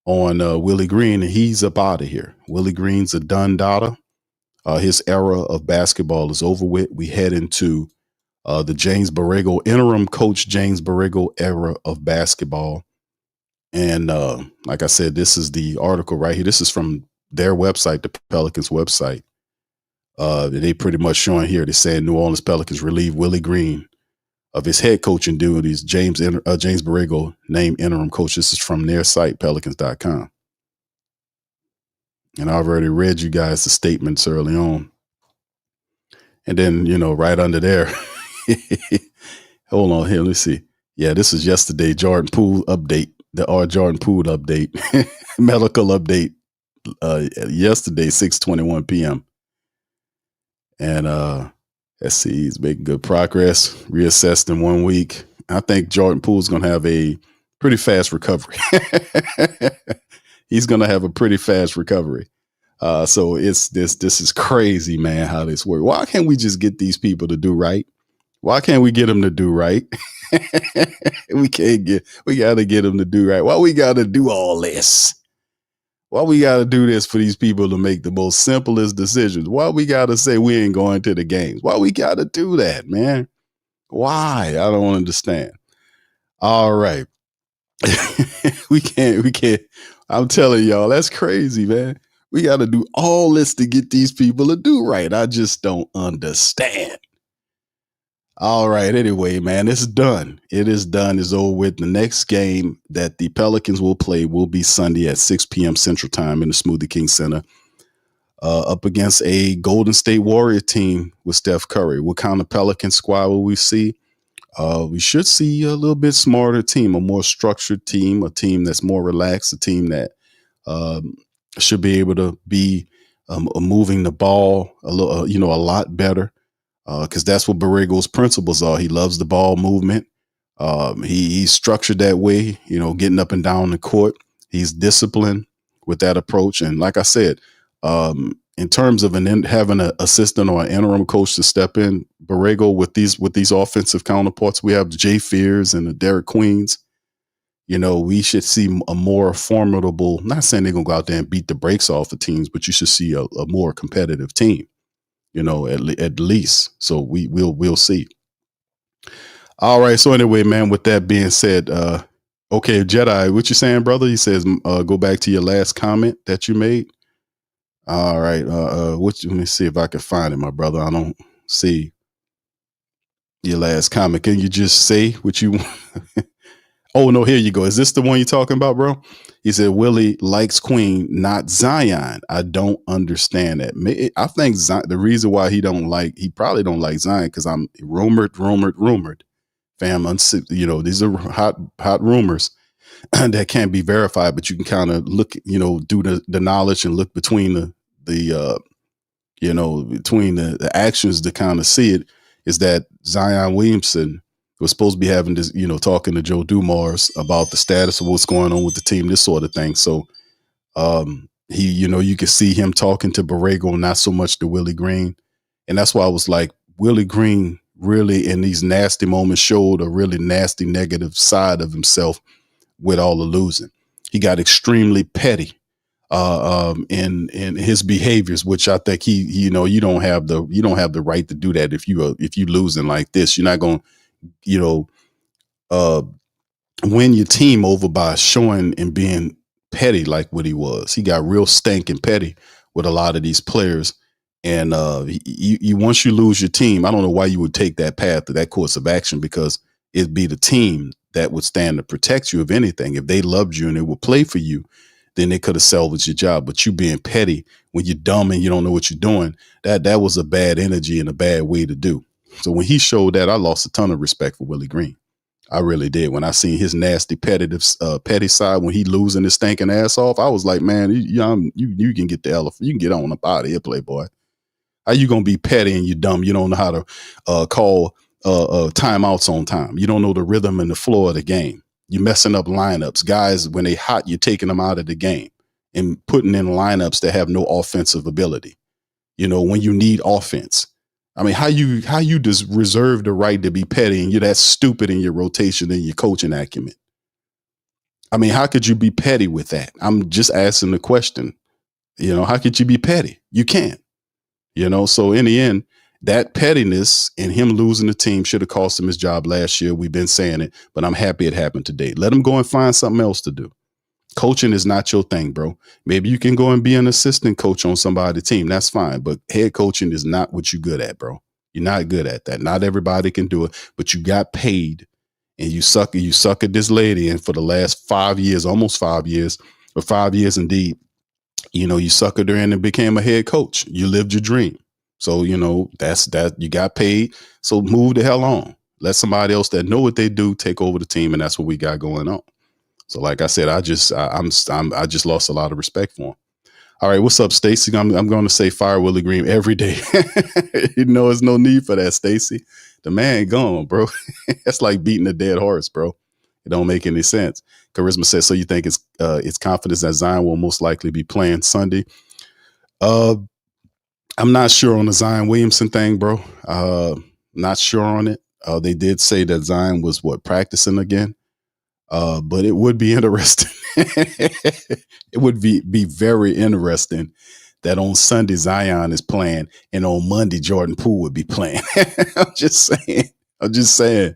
on Willie Green, and he's up out of here. Willie Green's a done daughter. His era of basketball is over with. We head into the interim coach James Borrego era of basketball. And like I said, this is the article right here. This is from their website, the Pelicans website. They pretty much showing here. They're saying New Orleans Pelicans relieve Willie Green of his head coaching duties. James Borrego named interim coach. This is from their site, pelicans.com. And I've already read you guys the statements early on. And then, right under there, hold on here. Let's see. Yeah, this is yesterday. Jordan Poole update, Jordan Poole update, medical update, yesterday, 6:21 p.m. And let's see, he's making good progress, reassessed in 1 week. I think Jordan Poole's going to have a pretty fast recovery. He's going to have a pretty fast recovery. So this is crazy, man, how this works. Why can't we just get these people to do right? Why can't we get them to do right? We got to get them to do right. Why we got to do all this? Why we got to do this for these people to make the most simplest decisions? Why we got to say we ain't going to the games? Why we got to do that, man? Why? I don't understand. All right. We can't. I'm telling y'all, that's crazy, man. We got to do all this to get these people to do right. I just don't understand. All right. Anyway, man, it's done. It is done. It's over with. The next game that the Pelicans will play will be Sunday at 6 p.m. Central Time in the Smoothie King Center, up against a Golden State Warrior team with Steph Curry. What kind of Pelican squad will we see? We should see a little bit smarter team, a more structured team, a team that's more relaxed, a team that should be able to be moving the ball a lot better. Because that's what Borrego's principles are. He loves the ball movement. He's structured that way, getting up and down the court. He's disciplined with that approach. And like I said, in terms of having an assistant or an interim coach to step in, Borrego with these offensive counterparts, we have the Jay Fears and the Derek Queens. We should see a more formidable. Not saying they're gonna go out there and beat the brakes off of teams, but you should see a more competitive team. At least. So we'll see. All right. So anyway, man, with that being said, okay, Jedi, what you saying, brother? He says, go back to your last comment that you made. All right. Let me see if I can find it, my brother. I don't see your last comment. Can you just say what you want? Oh, no, here you go. Is this the one you're talking about, bro? He said, Willie likes Queen, not Zion. I don't understand that. I think the reason why he probably don't like Zion, because I'm rumored. Fam, these are hot rumors that can't be verified, but you can kind of look, do the knowledge and look between the actions to kind of see it, is that Zion Williamson was supposed to be having this, talking to Joe Dumars about the status of what's going on with the team, this sort of thing. So he, you could see him talking to Borrego, not so much to Willie Green. And that's why I was like, Willie Green really in these nasty moments showed a really nasty negative side of himself with all the losing. He got extremely petty in his behaviors, which I think you don't have the right to do that if you losing like this. You're not going to win your team over by showing and being petty like what he was. He got real stinking petty with a lot of these players. And once you lose your team, I don't know why you would take that path, that course of action, because it'd be the team that would stand to protect you. If anything, if they loved you and they would play for you, then they could have salvaged your job. But you being petty when you're dumb and you don't know what you're doing, that was a bad energy and a bad way to do. So when he showed that, I lost a ton of respect for Willie Green. I really did. When I seen his nasty petty side, when he losing his stinking ass off, I was like, man, you can get the elephant. You can get on up out of here, playboy. How you gonna be petty and you dumb? You don't know how to call timeouts on time. You don't know the rhythm and the flow of the game. You're messing up lineups. Guys, when they hot, you're taking them out of the game and putting in lineups that have no offensive ability. When you need offense. I mean, how you just reserve the right to be petty and you're that stupid in your rotation and your coaching acumen? I mean, how could you be petty with that? I'm just asking the question. How could you be petty? You can't. So in the end, that pettiness and him losing the team should have cost him his job last year. We've been saying it, but I'm happy it happened today. Let him go and find something else to do. Coaching is not your thing, bro. Maybe you can go and be an assistant coach on somebody's team. That's fine. But head coaching is not what you're good at, bro. You're not good at that. Not everybody can do it, but you got paid and you suck at this lady. And for the last 5 years, almost 5 years, or 5 years indeed, you suckered her in and became a head coach. You lived your dream. So, that's that. You got paid. So move the hell on. Let somebody else that know what they do take over the team. And that's what we got going on. So like I said, I just lost a lot of respect for him. All right, what's up, Stacy? I'm going to say fire Willie Green every day. There's no need for that, Stacy. The man gone, bro. That's like beating a dead horse, bro. It don't make any sense. Charisma says, so you think it's confidence that Zion will most likely be playing Sunday? I'm not sure on the Zion Williamson thing, bro. Not sure on it. They did say that Zion was practicing again. But it would be interesting. It would be very interesting that on Sunday Zion is playing and on Monday Jordan Poole would be playing. I'm just saying,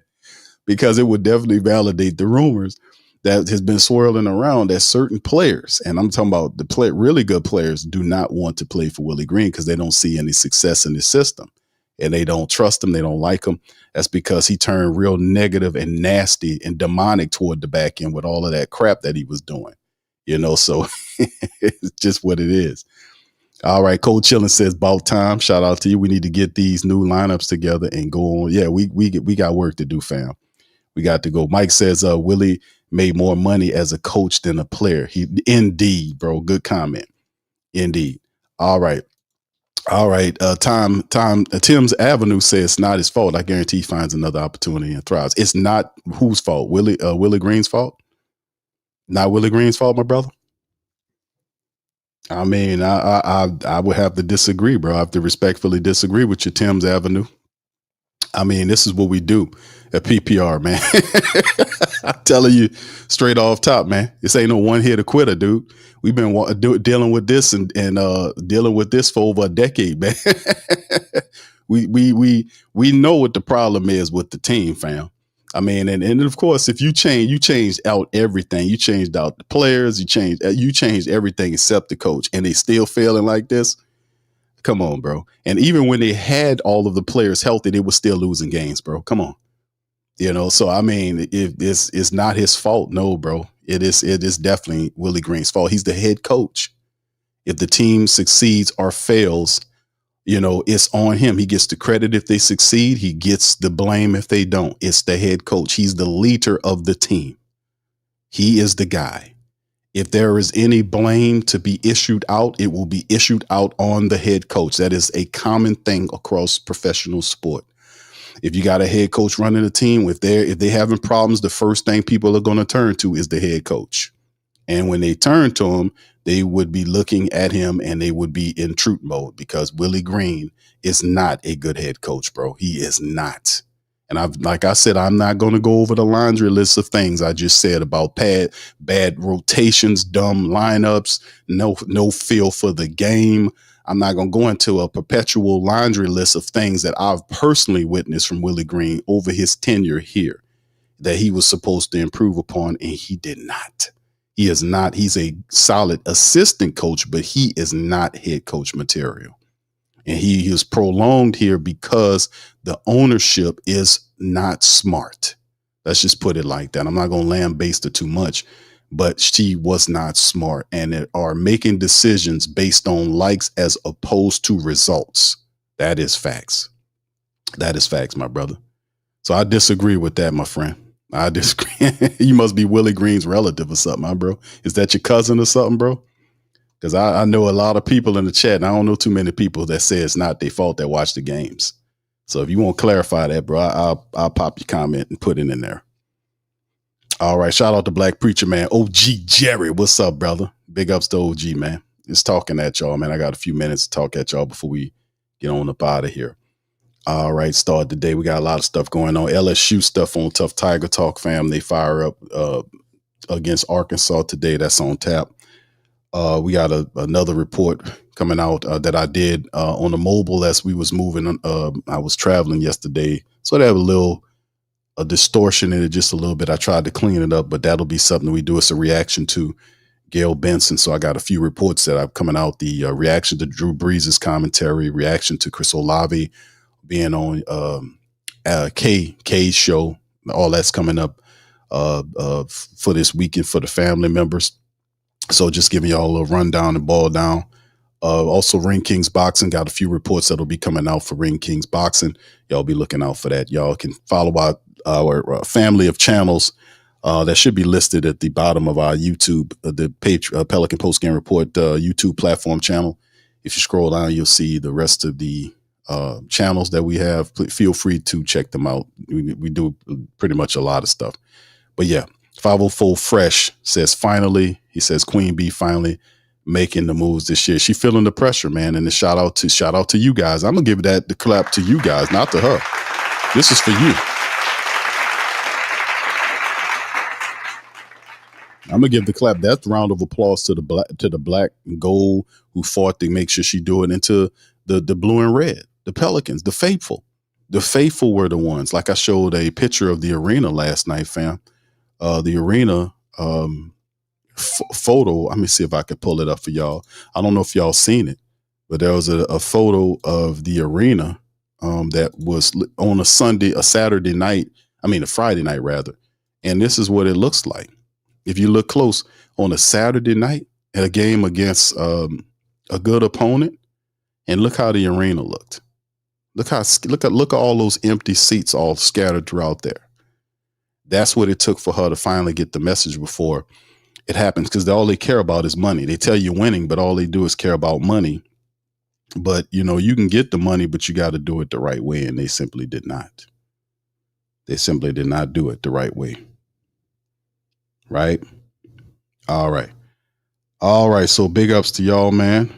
because it would definitely validate the rumors that has been swirling around that certain players, and I'm talking about really good players, do not want to play for Willie Green because they don't see any success in the system. And they don't trust him. They don't like him. That's because he turned real negative and nasty and demonic toward the back end with all of that crap that he was doing. So it's just what it is. All right. Cold Chillin says, about time. Shout out to you. We need to get these new lineups together and go on. Yeah, we got work to do, fam. We got to go. Mike says, Willie made more money as a coach than a player. Indeed, bro. Good comment. Indeed. All right. Tim's Avenue says it's not his fault. I guarantee he finds another opportunity and thrives. It's not whose fault? Willie Green's fault? Not Willie Green's fault, my brother? I mean, I would have to disagree, bro. I have to respectfully disagree with you, Tim's Avenue. I mean, this is what we do at PPR, man. I'm telling you straight off top, man. This ain't no one hit quitter, dude. We've been dealing with this and dealing with this for over a decade, man. we know what the problem is with the team, fam. I mean, and of course, if you changed out everything. You changed out the players. You changed everything except the coach, and they still failing like this. Come on, bro. And even when they had all of the players healthy, they were still losing games, bro. Come on. So I mean, it's not his fault. No, bro. It is definitely Willie Green's fault. He's the head coach. If the team succeeds or fails, it's on him. He gets the credit if they succeed. He gets the blame if they don't. It's the head coach. He's the leader of the team. He is the guy. If there is any blame to be issued out, it will be issued out on the head coach. That is a common thing across professional sport. If you got a head coach running a team, if they're having problems, the first thing people are going to turn to is the head coach. And when they turn to him, they would be looking at him and they would be in truth mode because Willie Green is not a good head coach, bro. He is not. And like I said, I'm not going to go over the laundry list of things I just said about bad rotations, dumb lineups, no feel for the game. I'm not going to go into a perpetual laundry list of things that I've personally witnessed from Willie Green over his tenure here that he was supposed to improve upon, and he did not. He is not. He's a solid assistant coach, but he is not head coach material. And he is prolonged here because the ownership is not smart. Let's just put it like that. I'm not going to lambaste her too much, but she was not smart and are making decisions based on likes as opposed to results. That is facts. That is facts, my brother. So I disagree with that, my friend. I disagree. You must be Willie Green's relative or something, my bro. Is that your cousin or something, bro? Because I know a lot of people in the chat, and I don't know too many people that say it's not their fault that watch the games. So if you want to clarify that, bro, I'll pop your comment and put it in there. All right. Shout out to Black Preacher, man. OG Jerry. What's up, brother? Big ups to OG, man. Just talking at y'all, man. I got a few minutes to talk at y'all before we get on up out of here. All right. Start the day. We got a lot of stuff going on. LSU stuff on Tough Tiger Talk, fam. They fire up against Arkansas today. That's on tap. We got another report coming out that I did on the mobile as we was moving. I was traveling yesterday, so they have a distortion in it just a little bit. I tried to clean it up, but that'll be something we do as a reaction to. Gail Benson. So I got a few reports that are coming out. The reaction to Drew Brees' commentary, reaction to Chris Olave being on K's show. All that's coming up for this weekend for the family members. So just giving y'all a little rundown and ball down. Also, Ring Kings Boxing got a few reports that'll be coming out for Ring Kings Boxing. Y'all be looking out for that. Y'all can follow our family of channels that should be listed at the bottom of our YouTube, the Pelican Post Game Report YouTube platform channel. If you scroll down, you'll see the rest of the channels that we have. Feel free to check them out. We do pretty much a lot of stuff. But yeah, 504 Fresh says finally, he says Queen Bee finally making the moves this year. She feeling the pressure, man. And the shout out to you guys. I'm gonna give the clap to you guys, not to her. This is for you. I'm gonna give the clap. That's the round of applause to the black and gold who fought to make sure she do it, into the blue and red, the Pelicans, the faithful. The faithful were the ones. Like I showed a picture of the arena last night, fam. The arena photo. Let me see if I can pull it up for y'all. I don't know if y'all seen it, but there was a photo of the arena that was on a Saturday night. I mean, a Friday night rather. And this is what it looks like. If you look close on a Saturday night at a game against a good opponent, and look how the arena looked. Look at all those empty seats all scattered throughout there. That's what it took for her to finally get the message before it happens, because all they care about is money. They tell you winning, but all they do is care about money. But, you can get the money, but you got to do it the right way. And they simply did not. They simply did not do it the right way. Right? All right. All right. So big ups to y'all, man.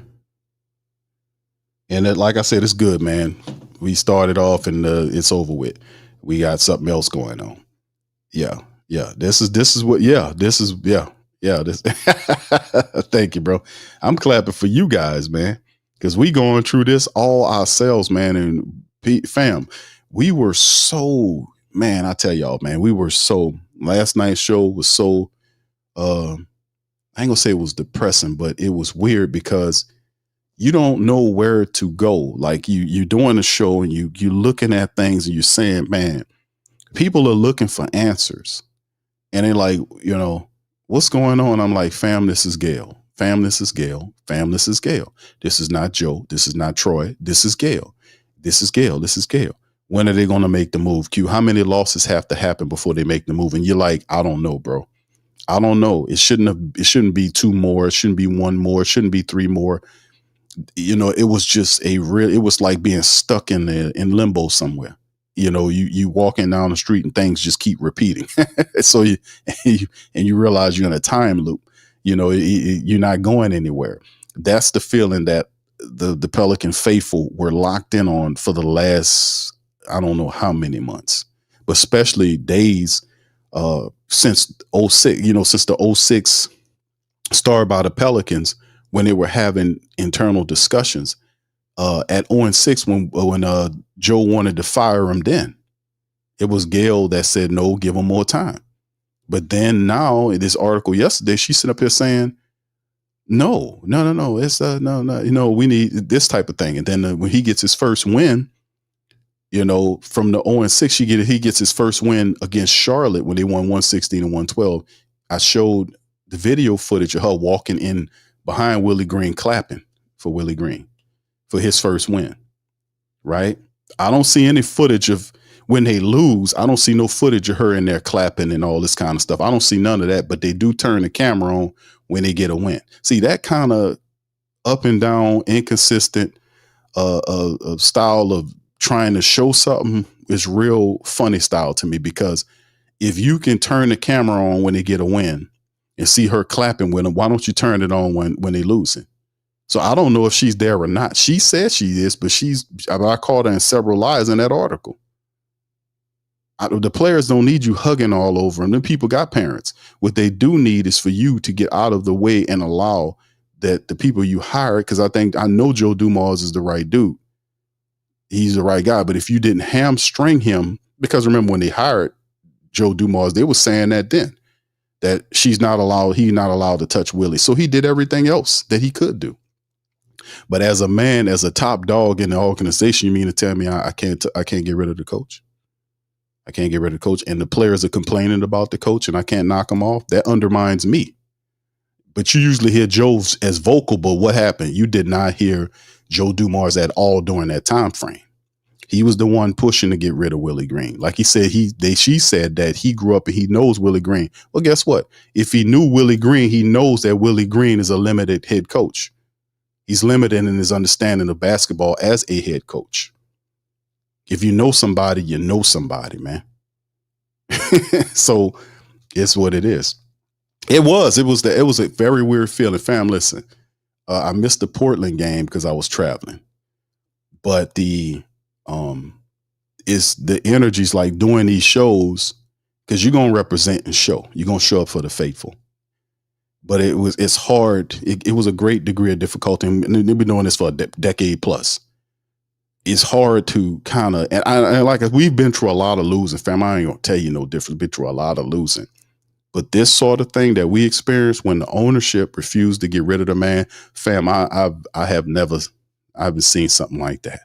And like I said, it's good, man. We started off and it's over with. We got something else going on. Yeah. This is what, this. Thank you, bro. I'm clapping for you guys, man, because we going through this all ourselves, man. And fam, we were so, man, I tell y'all, man, last night's show was so, I ain't gonna say it was depressing, but it was weird because you don't know where to go. Like you're doing a show and you're looking at things and you're saying, man, people are looking for answers. And they're like, what's going on? I'm like, fam, this is Gail. Fam, this is Gail. Fam, this is Gail. This is not Joe. This is not Troy. This is Gail. This is Gail. This is Gail. When are they going to make the move? Q, how many losses have to happen before they make the move? And you're like, I don't know, bro. I don't know. It shouldn't be two more. It shouldn't be one more. It shouldn't be three more. It was just it was like being stuck in limbo somewhere. You walking down the street and things just keep repeating. So you realize you're in a time loop. You're not going anywhere. That's the feeling that the Pelican faithful were locked in on for the last, I don't know how many months, but especially days since 06, since the 06 start by the Pelicans, when they were having internal discussions at 0-6 when Joe wanted to fire him. Then it was Gail that said, no, give him more time. But then now in this article yesterday, she's sitting up here saying, no, it's no, we need this type of thing. And then when he gets his first win, from the 0-6, he gets his first win against Charlotte when they won 116 and 112. I showed the video footage of her walking in behind Willie Green, clapping for Willie Green for his first win. Right? I don't see any footage of when they lose. I don't see no footage of her in there clapping and all this kind of stuff. I don't see none of that, but they do turn the camera on when they get a win. See, that kind of up and down, inconsistent style of trying to show something is real funny style to me, because if you can turn the camera on when they get a win and see her clapping with them, why don't you turn it on when they losing? So I don't know if she's there or not. She says she is, but I called her in several lies in that article. The players don't need you hugging all over them. Them people got parents. What they do need is for you to get out of the way and allow that the people you hire, because I know Joe Dumars is the right dude. He's the right guy. But if you didn't hamstring him, because remember when they hired Joe Dumars, they were saying that then. that he's not allowed to touch Willie. So he did everything else that he could do. But as a man, as a top dog in the organization, you mean to tell me I can't get rid of the coach? I can't get rid of the coach, and the players are complaining about the coach, and I can't knock them off? That undermines me. But you usually hear Joe as vocal, but what happened? You did not hear Joe Dumars at all during that time frame. He was the one pushing to get rid of Willie Green. Like he said, she said that he grew up and he knows Willie Green. Well, guess what? If he knew Willie Green, he knows that Willie Green is a limited head coach. He's limited in his understanding of basketball as a head coach. If you know somebody, you know somebody, man. So it's what it is. It was a very weird feeling. Fam, listen, I missed the Portland game because I was traveling, but it's the energies like doing these shows because you're going to represent and show. You're going to show up for the faithful. But it's hard. It was a great degree of difficulty. And they've been doing this for a decade plus. It's hard to kind of, and like we've been through a lot of losing, fam. I ain't going to tell you no difference. Been through a lot of losing. But this sort of thing that we experienced when the ownership refused to get rid of the man, fam, I haven't seen something like that.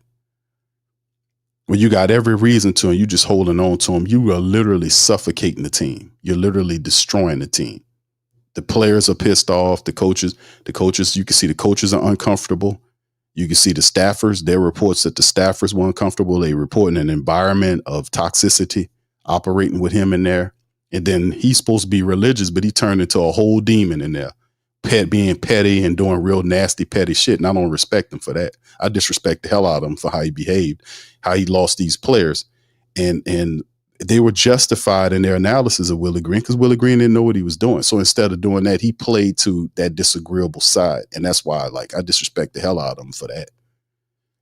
When you got every reason to, and you just holding on to him, you are literally suffocating the team. You're literally destroying the team. The players are pissed off. The coaches, you can see the coaches are uncomfortable. You can see the staffers, their reports that the staffers were uncomfortable. They report in an environment of toxicity operating with him in there. And then he's supposed to be religious, but he turned into a whole demon in there, being petty and doing real nasty, petty shit. And I don't respect him for that. I disrespect the hell out of him for how he behaved, how he lost these players. And they were justified in their analysis of Willie Green because Willie Green didn't know what he was doing. So instead of doing that, he played to that disagreeable side. And that's why I disrespect the hell out of him for that.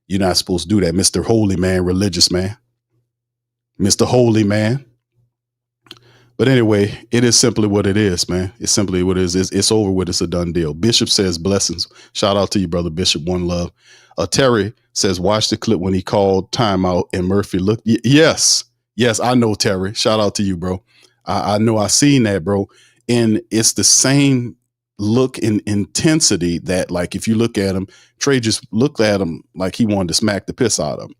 You're not supposed to do that, Mr. Holy Man, religious man, Mr. Holy Man. But anyway, it is simply what it is, man. It's simply what it is. It's over with. It's a done deal. Bishop says blessings. Shout out to you, brother Bishop. One love. Terry says, watch the clip when he called timeout and Murphy looked. Yes, I know, Terry. Shout out to you, bro. I know I seen that, bro. And it's the same look and intensity that, like, if you look at him, Trey just looked at him like he wanted to smack the piss out of him.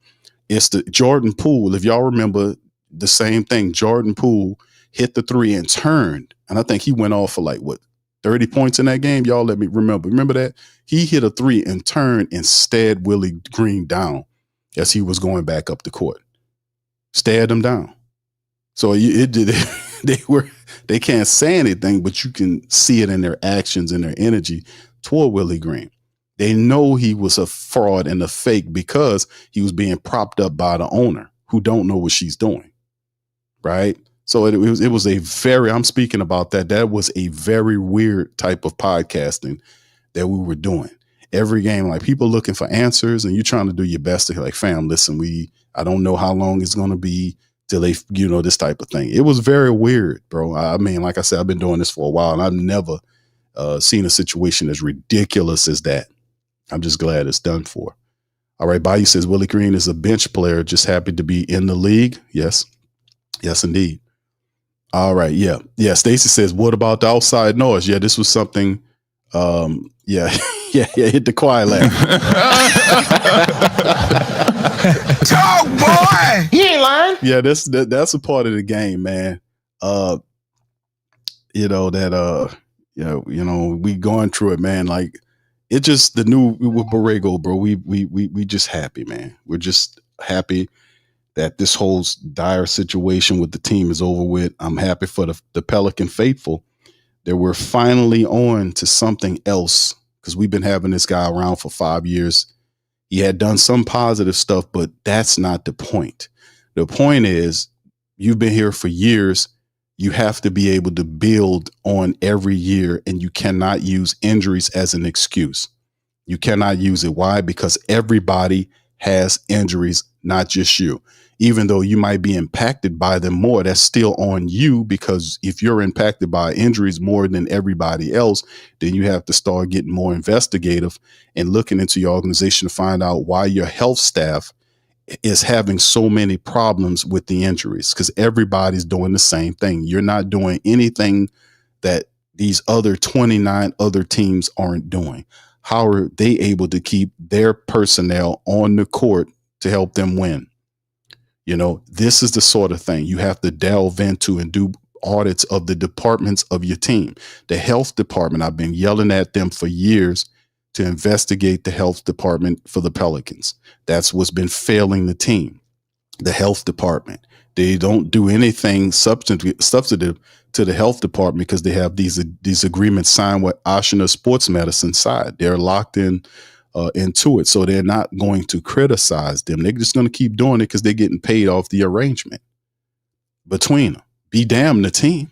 It's the Jordan Poole. If y'all remember the same thing, Jordan Poole hit the three and turned. And I think he went off for 30 points in that game. Y'all let me remember. Remember that? He hit a three and turned and stared Willie Green down as he was going back up the court. Stared him down. So they can't say anything, but you can see it in their actions and their energy toward Willie Green. They know he was a fraud and a fake because he was being propped up by the owner who don't know what she's doing. Right? So it was a very, I'm speaking about that. That was a very weird type of podcasting that we were doing. Every game, like people looking for answers and you trying to do your best to fam, listen, I don't know how long it's going to be till they, this type of thing. It was very weird, bro. I mean, like I said, I've been doing this for a while and I've never seen a situation as ridiculous as that. I'm just glad it's done for. All right. Bayou says Willie Green is a bench player, just happy to be in the league. Yes, indeed. All right. Yeah. Stacy says, what about the outside noise? Yeah, this was something. Yeah. Hit the quiet laugh. Talk, boy. He ain't lying. Yeah, that's a part of the game, man. We going through it, man. Like it just the new with Borrego, bro. We just happy, man. We're just happy that this whole dire situation with the team is over with. I'm happy for the Pelican faithful that we're finally on to something else because we've been having this guy around for 5 years. He had done some positive stuff, but that's not the point. The point is you've been here for years. You have to be able to build on every year, and you cannot use injuries as an excuse. You cannot use it. Why? Because everybody has injuries, not just you. Even though you might be impacted by them more, that's still on you because if you're impacted by injuries more than everybody else, then you have to start getting more investigative and looking into your organization to find out why your health staff is having so many problems with the injuries because everybody's doing the same thing. You're not doing anything that these other 29 other teams aren't doing? How are they able to keep their personnel on the court to help them win? You know, this is the sort of thing you have to delve into and do audits of the departments of your team. The health department, I've been yelling at them for years to investigate the health department for the Pelicans. That's what's been failing the team. The health department. They don't do anything substantive to the health department because they have these agreements signed with Oshner Sports Medicine side. They're locked in into it. So they're not going to criticize them. They're just going to keep doing it because they're getting paid off the arrangement between them. Be damn the team.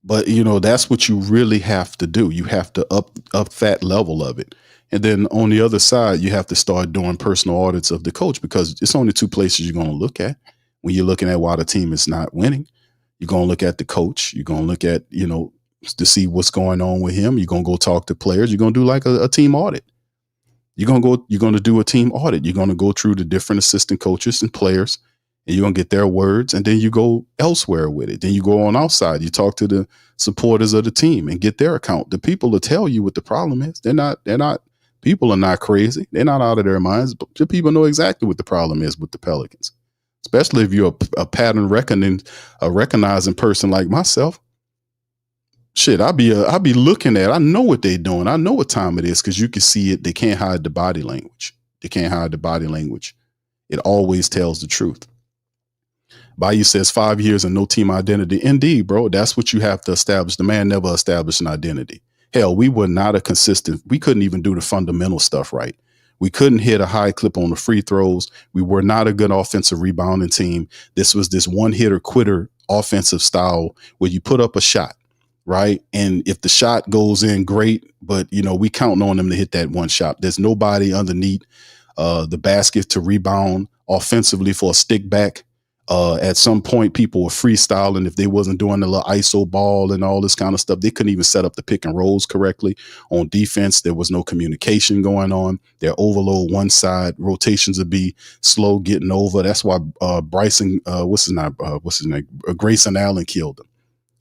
But, you know, that's what you really have to do. You have to up that level of it. And then on the other side, you have to start doing personal audits of the coach, because it's only two places you're going to look at when you're looking at why the team is not winning. You're going to look at the coach. You're going to look at, you know, to see what's going on with him. You're going to go talk to players. You're going to do like a team audit. You're going to do a team audit. You're going to go through the different assistant coaches and players, and you're going to get their words. And then you go elsewhere with it. Then you go on outside. You talk to the supporters of the team and get their account. The people will tell you what the problem is. People are not crazy. They're not out of their minds, but the people know exactly what the problem is with the Pelicans, especially if you're a pattern recognizing person like myself. Shit, I'll be looking at, I know what they're doing. I know what time it is, because you can see it. They can't hide the body language. It always tells the truth. Bayou says 5 years and no team identity. Indeed, bro. That's what you have to establish. The man never established an identity. Hell, we were not a consistent. We couldn't even do the fundamental stuff right. We couldn't hit a high clip on the free throws. We were not a good offensive rebounding team. This was this one hitter quitter offensive style where you put up a shot, right? And if the shot goes in, great. But, you know, we counting on them to hit that one shot. There's nobody underneath the basket to rebound offensively for a stick back. At some point, people were freestyling. If they wasn't doing the little ISO ball and all this kind of stuff, they couldn't even set up the pick and rolls correctly. On defense, there was no communication going on. Their overload one side, rotations would be slow getting over. That's why Grayson Allen killed him.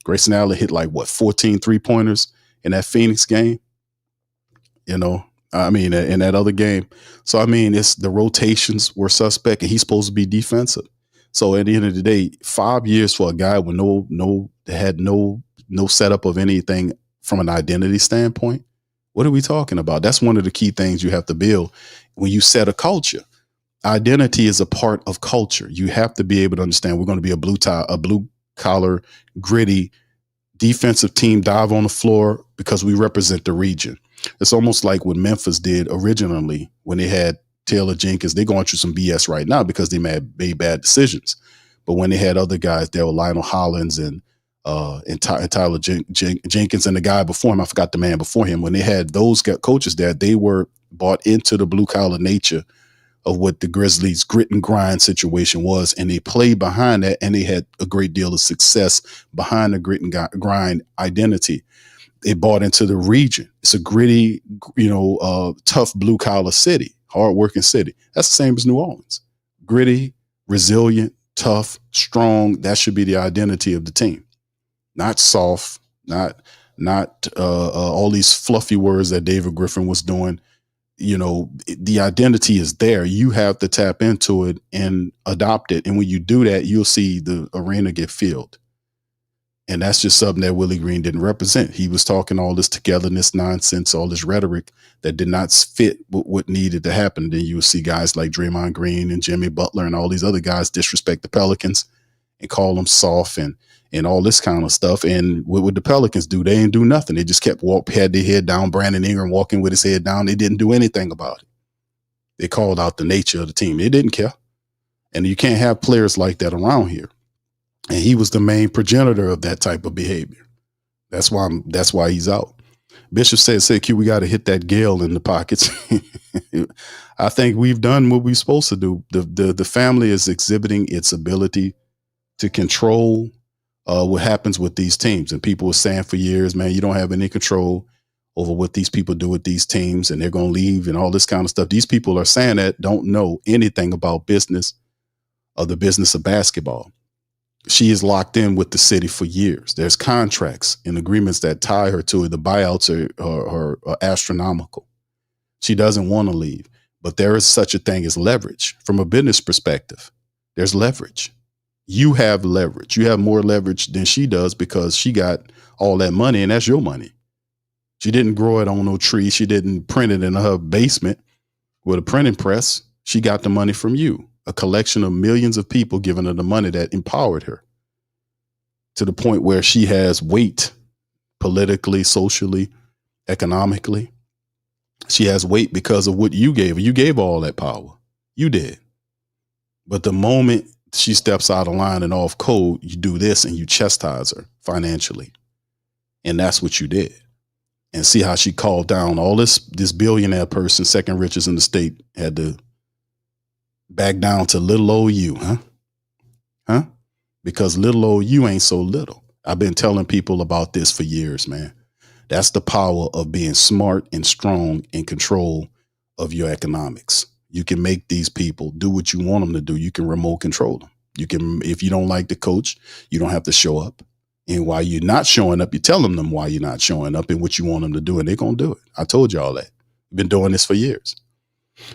Grayson Allen hit like 14 3-pointers in that Phoenix game. You know, I mean, in that other game. So, I mean, it's the rotations were suspect, and he's supposed to be defensive. So at the end of the day, 5 years for a guy with no setup of anything from an identity standpoint. What are we talking about? That's one of the key things you have to build when you set a culture. Identity is a part of culture. You have to be able to understand we're going to be a blue collar, gritty defensive team, dive on the floor because we represent the region. It's almost like what Memphis did originally when they had Taylor Jenkins. They're going through some BS right now because they made bad decisions. But when they had other guys, there were Lionel Hollins and Tyler Jenkins and the guy before him, I forgot the man before him. When they had those coaches there, they were bought into the blue collar nature of what the Grizzlies grit and grind situation was. And they played behind that, and they had a great deal of success behind the grit and grind identity. They bought into the region. It's a gritty, tough blue collar city. Hardworking city. That's the same as New Orleans. Gritty, resilient, tough, strong. That should be the identity of the team. Not soft, not all these fluffy words that David Griffin was doing. You know, the identity is there. You have to tap into it and adopt it. And when you do that, you'll see the arena get filled. And that's just something that Willie Green didn't represent. He was talking all this togetherness nonsense, all this rhetoric that did not fit with what needed to happen. Then you would see guys like Draymond Green and Jimmy Butler and all these other guys disrespect the Pelicans and call them soft and all this kind of stuff. And what would the Pelicans do? They didn't do nothing. They just had their head down. Brandon Ingram walking with his head down. They didn't do anything about it. They called out the nature of the team. They didn't care. And you can't have players like that around here. And he was the main progenitor of that type of behavior. That's why he's out. Bishop said, Q, we got to hit that Gale in the pockets. I think we've done what we're supposed to do. The family is exhibiting its ability to control what happens with these teams. And people were saying for years, man, you don't have any control over what these people do with these teams, and they're going to leave and all this kind of stuff. These people are saying that don't know anything about business or the business of basketball. She is locked in with the city for years. There's contracts and agreements that tie her to it. The buyouts are astronomical. She doesn't want to leave, but there is such a thing as leverage from a business perspective. There's leverage. You have leverage. You have more leverage than she does because she got all that money, and that's your money. She didn't grow it on no tree. She didn't print it in her basement with a printing press. She got the money from you, a collection of millions of people giving her the money that empowered her to the point where she has weight politically, socially, economically. She has weight because of what you gave her. You gave her all that power. You did. But the moment she steps out of line and off code, you do this and you chastise her financially. And that's what you did. And see how she called down all this billionaire person, second richest in the state, had to back down to little old you, huh? Because little old you ain't so little. I've been telling people about this for years, man. That's the power of being smart and strong in control of your economics. You can make these people do what you want them to do. You can remote control them. You can, if you don't like the coach, you don't have to show up. And while you're not showing up, you're telling them why you're not showing up and what you want them to do, and they're going to do it. I told you all that. We've been doing this for years.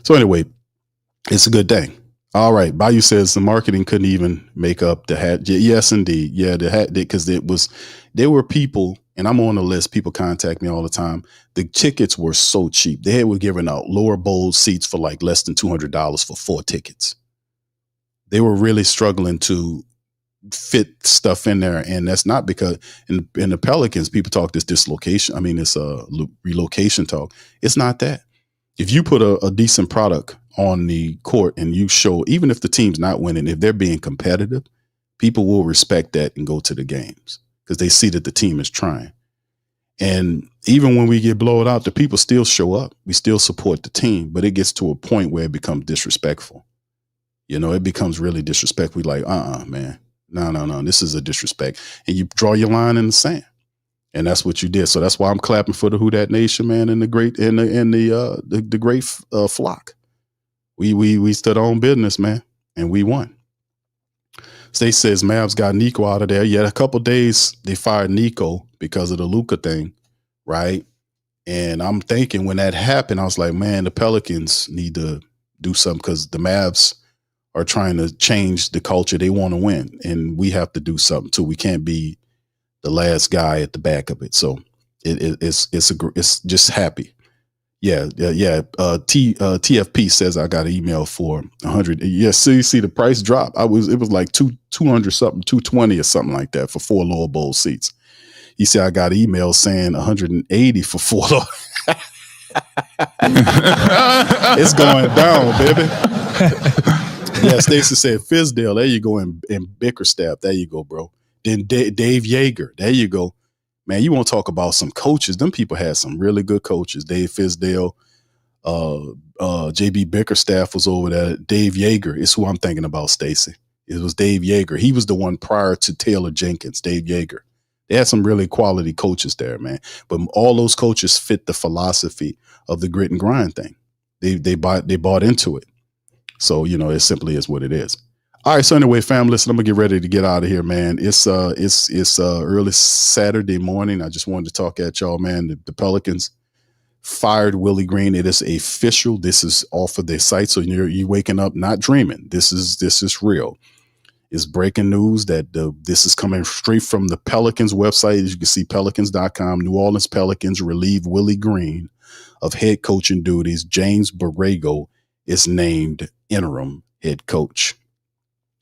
So anyway, it's a good thing. All right. Bayou says the marketing couldn't even make up the hat. Yes, indeed. Yeah, the hat, because there were people, and I'm on the list. People contact me all the time. The tickets were so cheap. They were giving out lower bowl seats for like less than $200 for 4 tickets. They were really struggling to fit stuff in there. And that's not because in the Pelicans, people talk this dislocation. I mean, it's a relocation talk. It's not that. If you put a decent product on the court and you show, even if the team's not winning, if they're being competitive, people will respect that and go to the games because they see that the team is trying. And even when we get blown out, the people still show up. We still support the team, but it gets to a point where it becomes disrespectful. You know, it becomes really disrespectful. We're like, man. No. This is a disrespect. And you draw your line in the sand. And that's what you did. So that's why I'm clapping for the Who Dat Nation, man, and the great the great flock. We stood on business, man, and we won. Stacey says Mavs got Nico out of there. Yeah, a couple of days they fired Nico because of the Luka thing, right? And I'm thinking when that happened, I was like, man, the Pelicans need to do something because the Mavs are trying to change the culture. They want to win, and we have to do something too. We can't be the last guy at the back of it. So it's just happy. Yeah. TFP says I got an email for 100. Yeah, so you see the price drop. It was like 200 something, 220 or something like that for 4 lower bowl seats. He said I got an email saying 180 for 4 lower. It's going down, baby. Yeah, Stacey said Fizdale. There you go, in Bickerstaff. There you go, bro. Then Dave Yeager. There you go. Man, you want to talk about some coaches. Them people had some really good coaches. Dave Fizdale, JB Bickerstaff was over there. Dave Yeager is who I'm thinking about, Stacey. It was Dave Yeager. He was the one prior to Taylor Jenkins, Dave Yeager. They had some really quality coaches there, man. But all those coaches fit the philosophy of the grit and grind thing. They bought into it. So, you know, it simply is what it is. All right. So anyway, fam, listen, I'm gonna get ready to get out of here, man. It's early Saturday morning. I just wanted to talk at y'all, man. The Pelicans fired Willie Green. It is official. This is off of their site. So you're waking up, not dreaming. This is real. It's breaking news that this is coming straight from the Pelicans website. As you can see, pelicans.com. New Orleans Pelicans relieve Willie Green of head coaching duties. James Borrego is named interim head coach.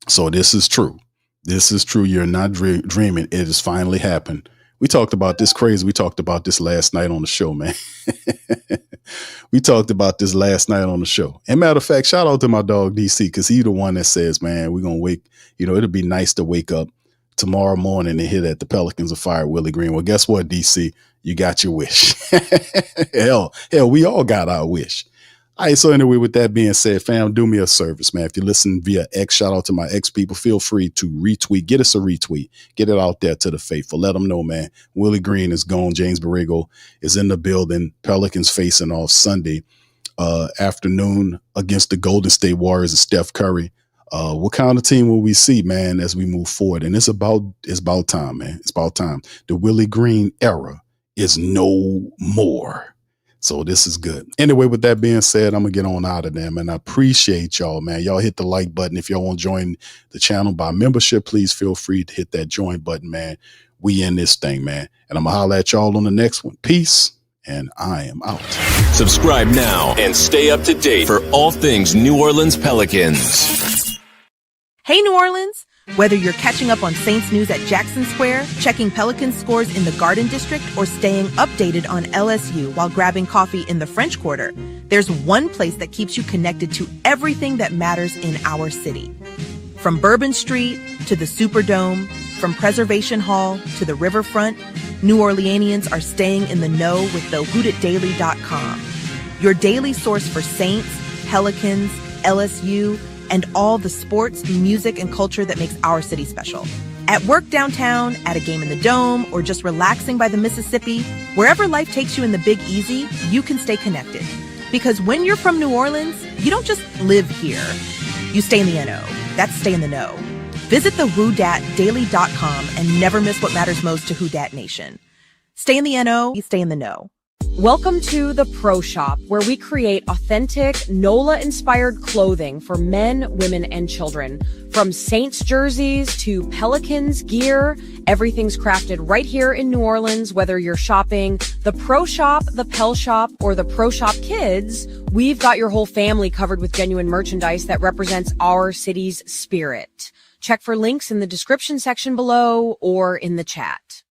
So this is true. This is true. You're not dreaming. It has finally happened. We talked about this crazy. We talked about this last night on the show, man. We talked about this last night on the show. And matter of fact, shout out to my dog DC, because he's the one that says, man, we're going to wake, it'll be nice to wake up tomorrow morning and hear that the Pelicans have fired Willie Green. Well, guess what, DC? You got your wish. hell, we all got our wish. All right, so anyway, with that being said, fam, do me a service, man. If you listen via X, shout out to my X people. Feel free to retweet. Get us a retweet. Get it out there to the faithful. Let them know, man. Willie Green is gone. James Borrego is in the building. Pelicans facing off Sunday afternoon against the Golden State Warriors and Steph Curry. What kind of team will we see, man, as we move forward? And it's about time, man. It's about time. The Willie Green era is no more. So this is good. Anyway, with that being said, I'm going to get on out of there, man. I appreciate y'all, man. Y'all hit the like button. If y'all want to join the channel by membership, please feel free to hit that join button, man. We in this thing, man. And I'm going to holler at y'all on the next one. Peace. And I am out. Subscribe now and stay up to date for all things New Orleans Pelicans. Hey, New Orleans! Whether you're catching up on Saints news at Jackson Square, checking Pelicans scores in the Garden District, or staying updated on LSU while grabbing coffee in the French Quarter, there's one place that keeps you connected to everything that matters in our city. From Bourbon Street to the Superdome, from Preservation Hall to the Riverfront, New Orleanians are staying in the know with thewhodatdaily.com, your daily source for Saints, Pelicans, LSU, and all the sports, music, and culture that makes our city special. At work downtown, at a game in the Dome, or just relaxing by the Mississippi, wherever life takes you in the Big Easy, you can stay connected. Because when you're from New Orleans, you don't just live here. You stay in the NO. That's stay in the know. Visit thewhodatdaily.com and never miss what matters most to Who Dat Nation. Stay in the NO, you stay in the know. Welcome to the Pro Shop, where we create authentic NOLA-inspired clothing for men, women, and children. From Saints jerseys to Pelicans gear, everything's crafted right here in New Orleans. Whether you're shopping the Pro Shop, the Pel Shop, or the Pro Shop Kids, we've got your whole family covered with genuine merchandise that represents our city's spirit. Check for links in the description section below or in the chat.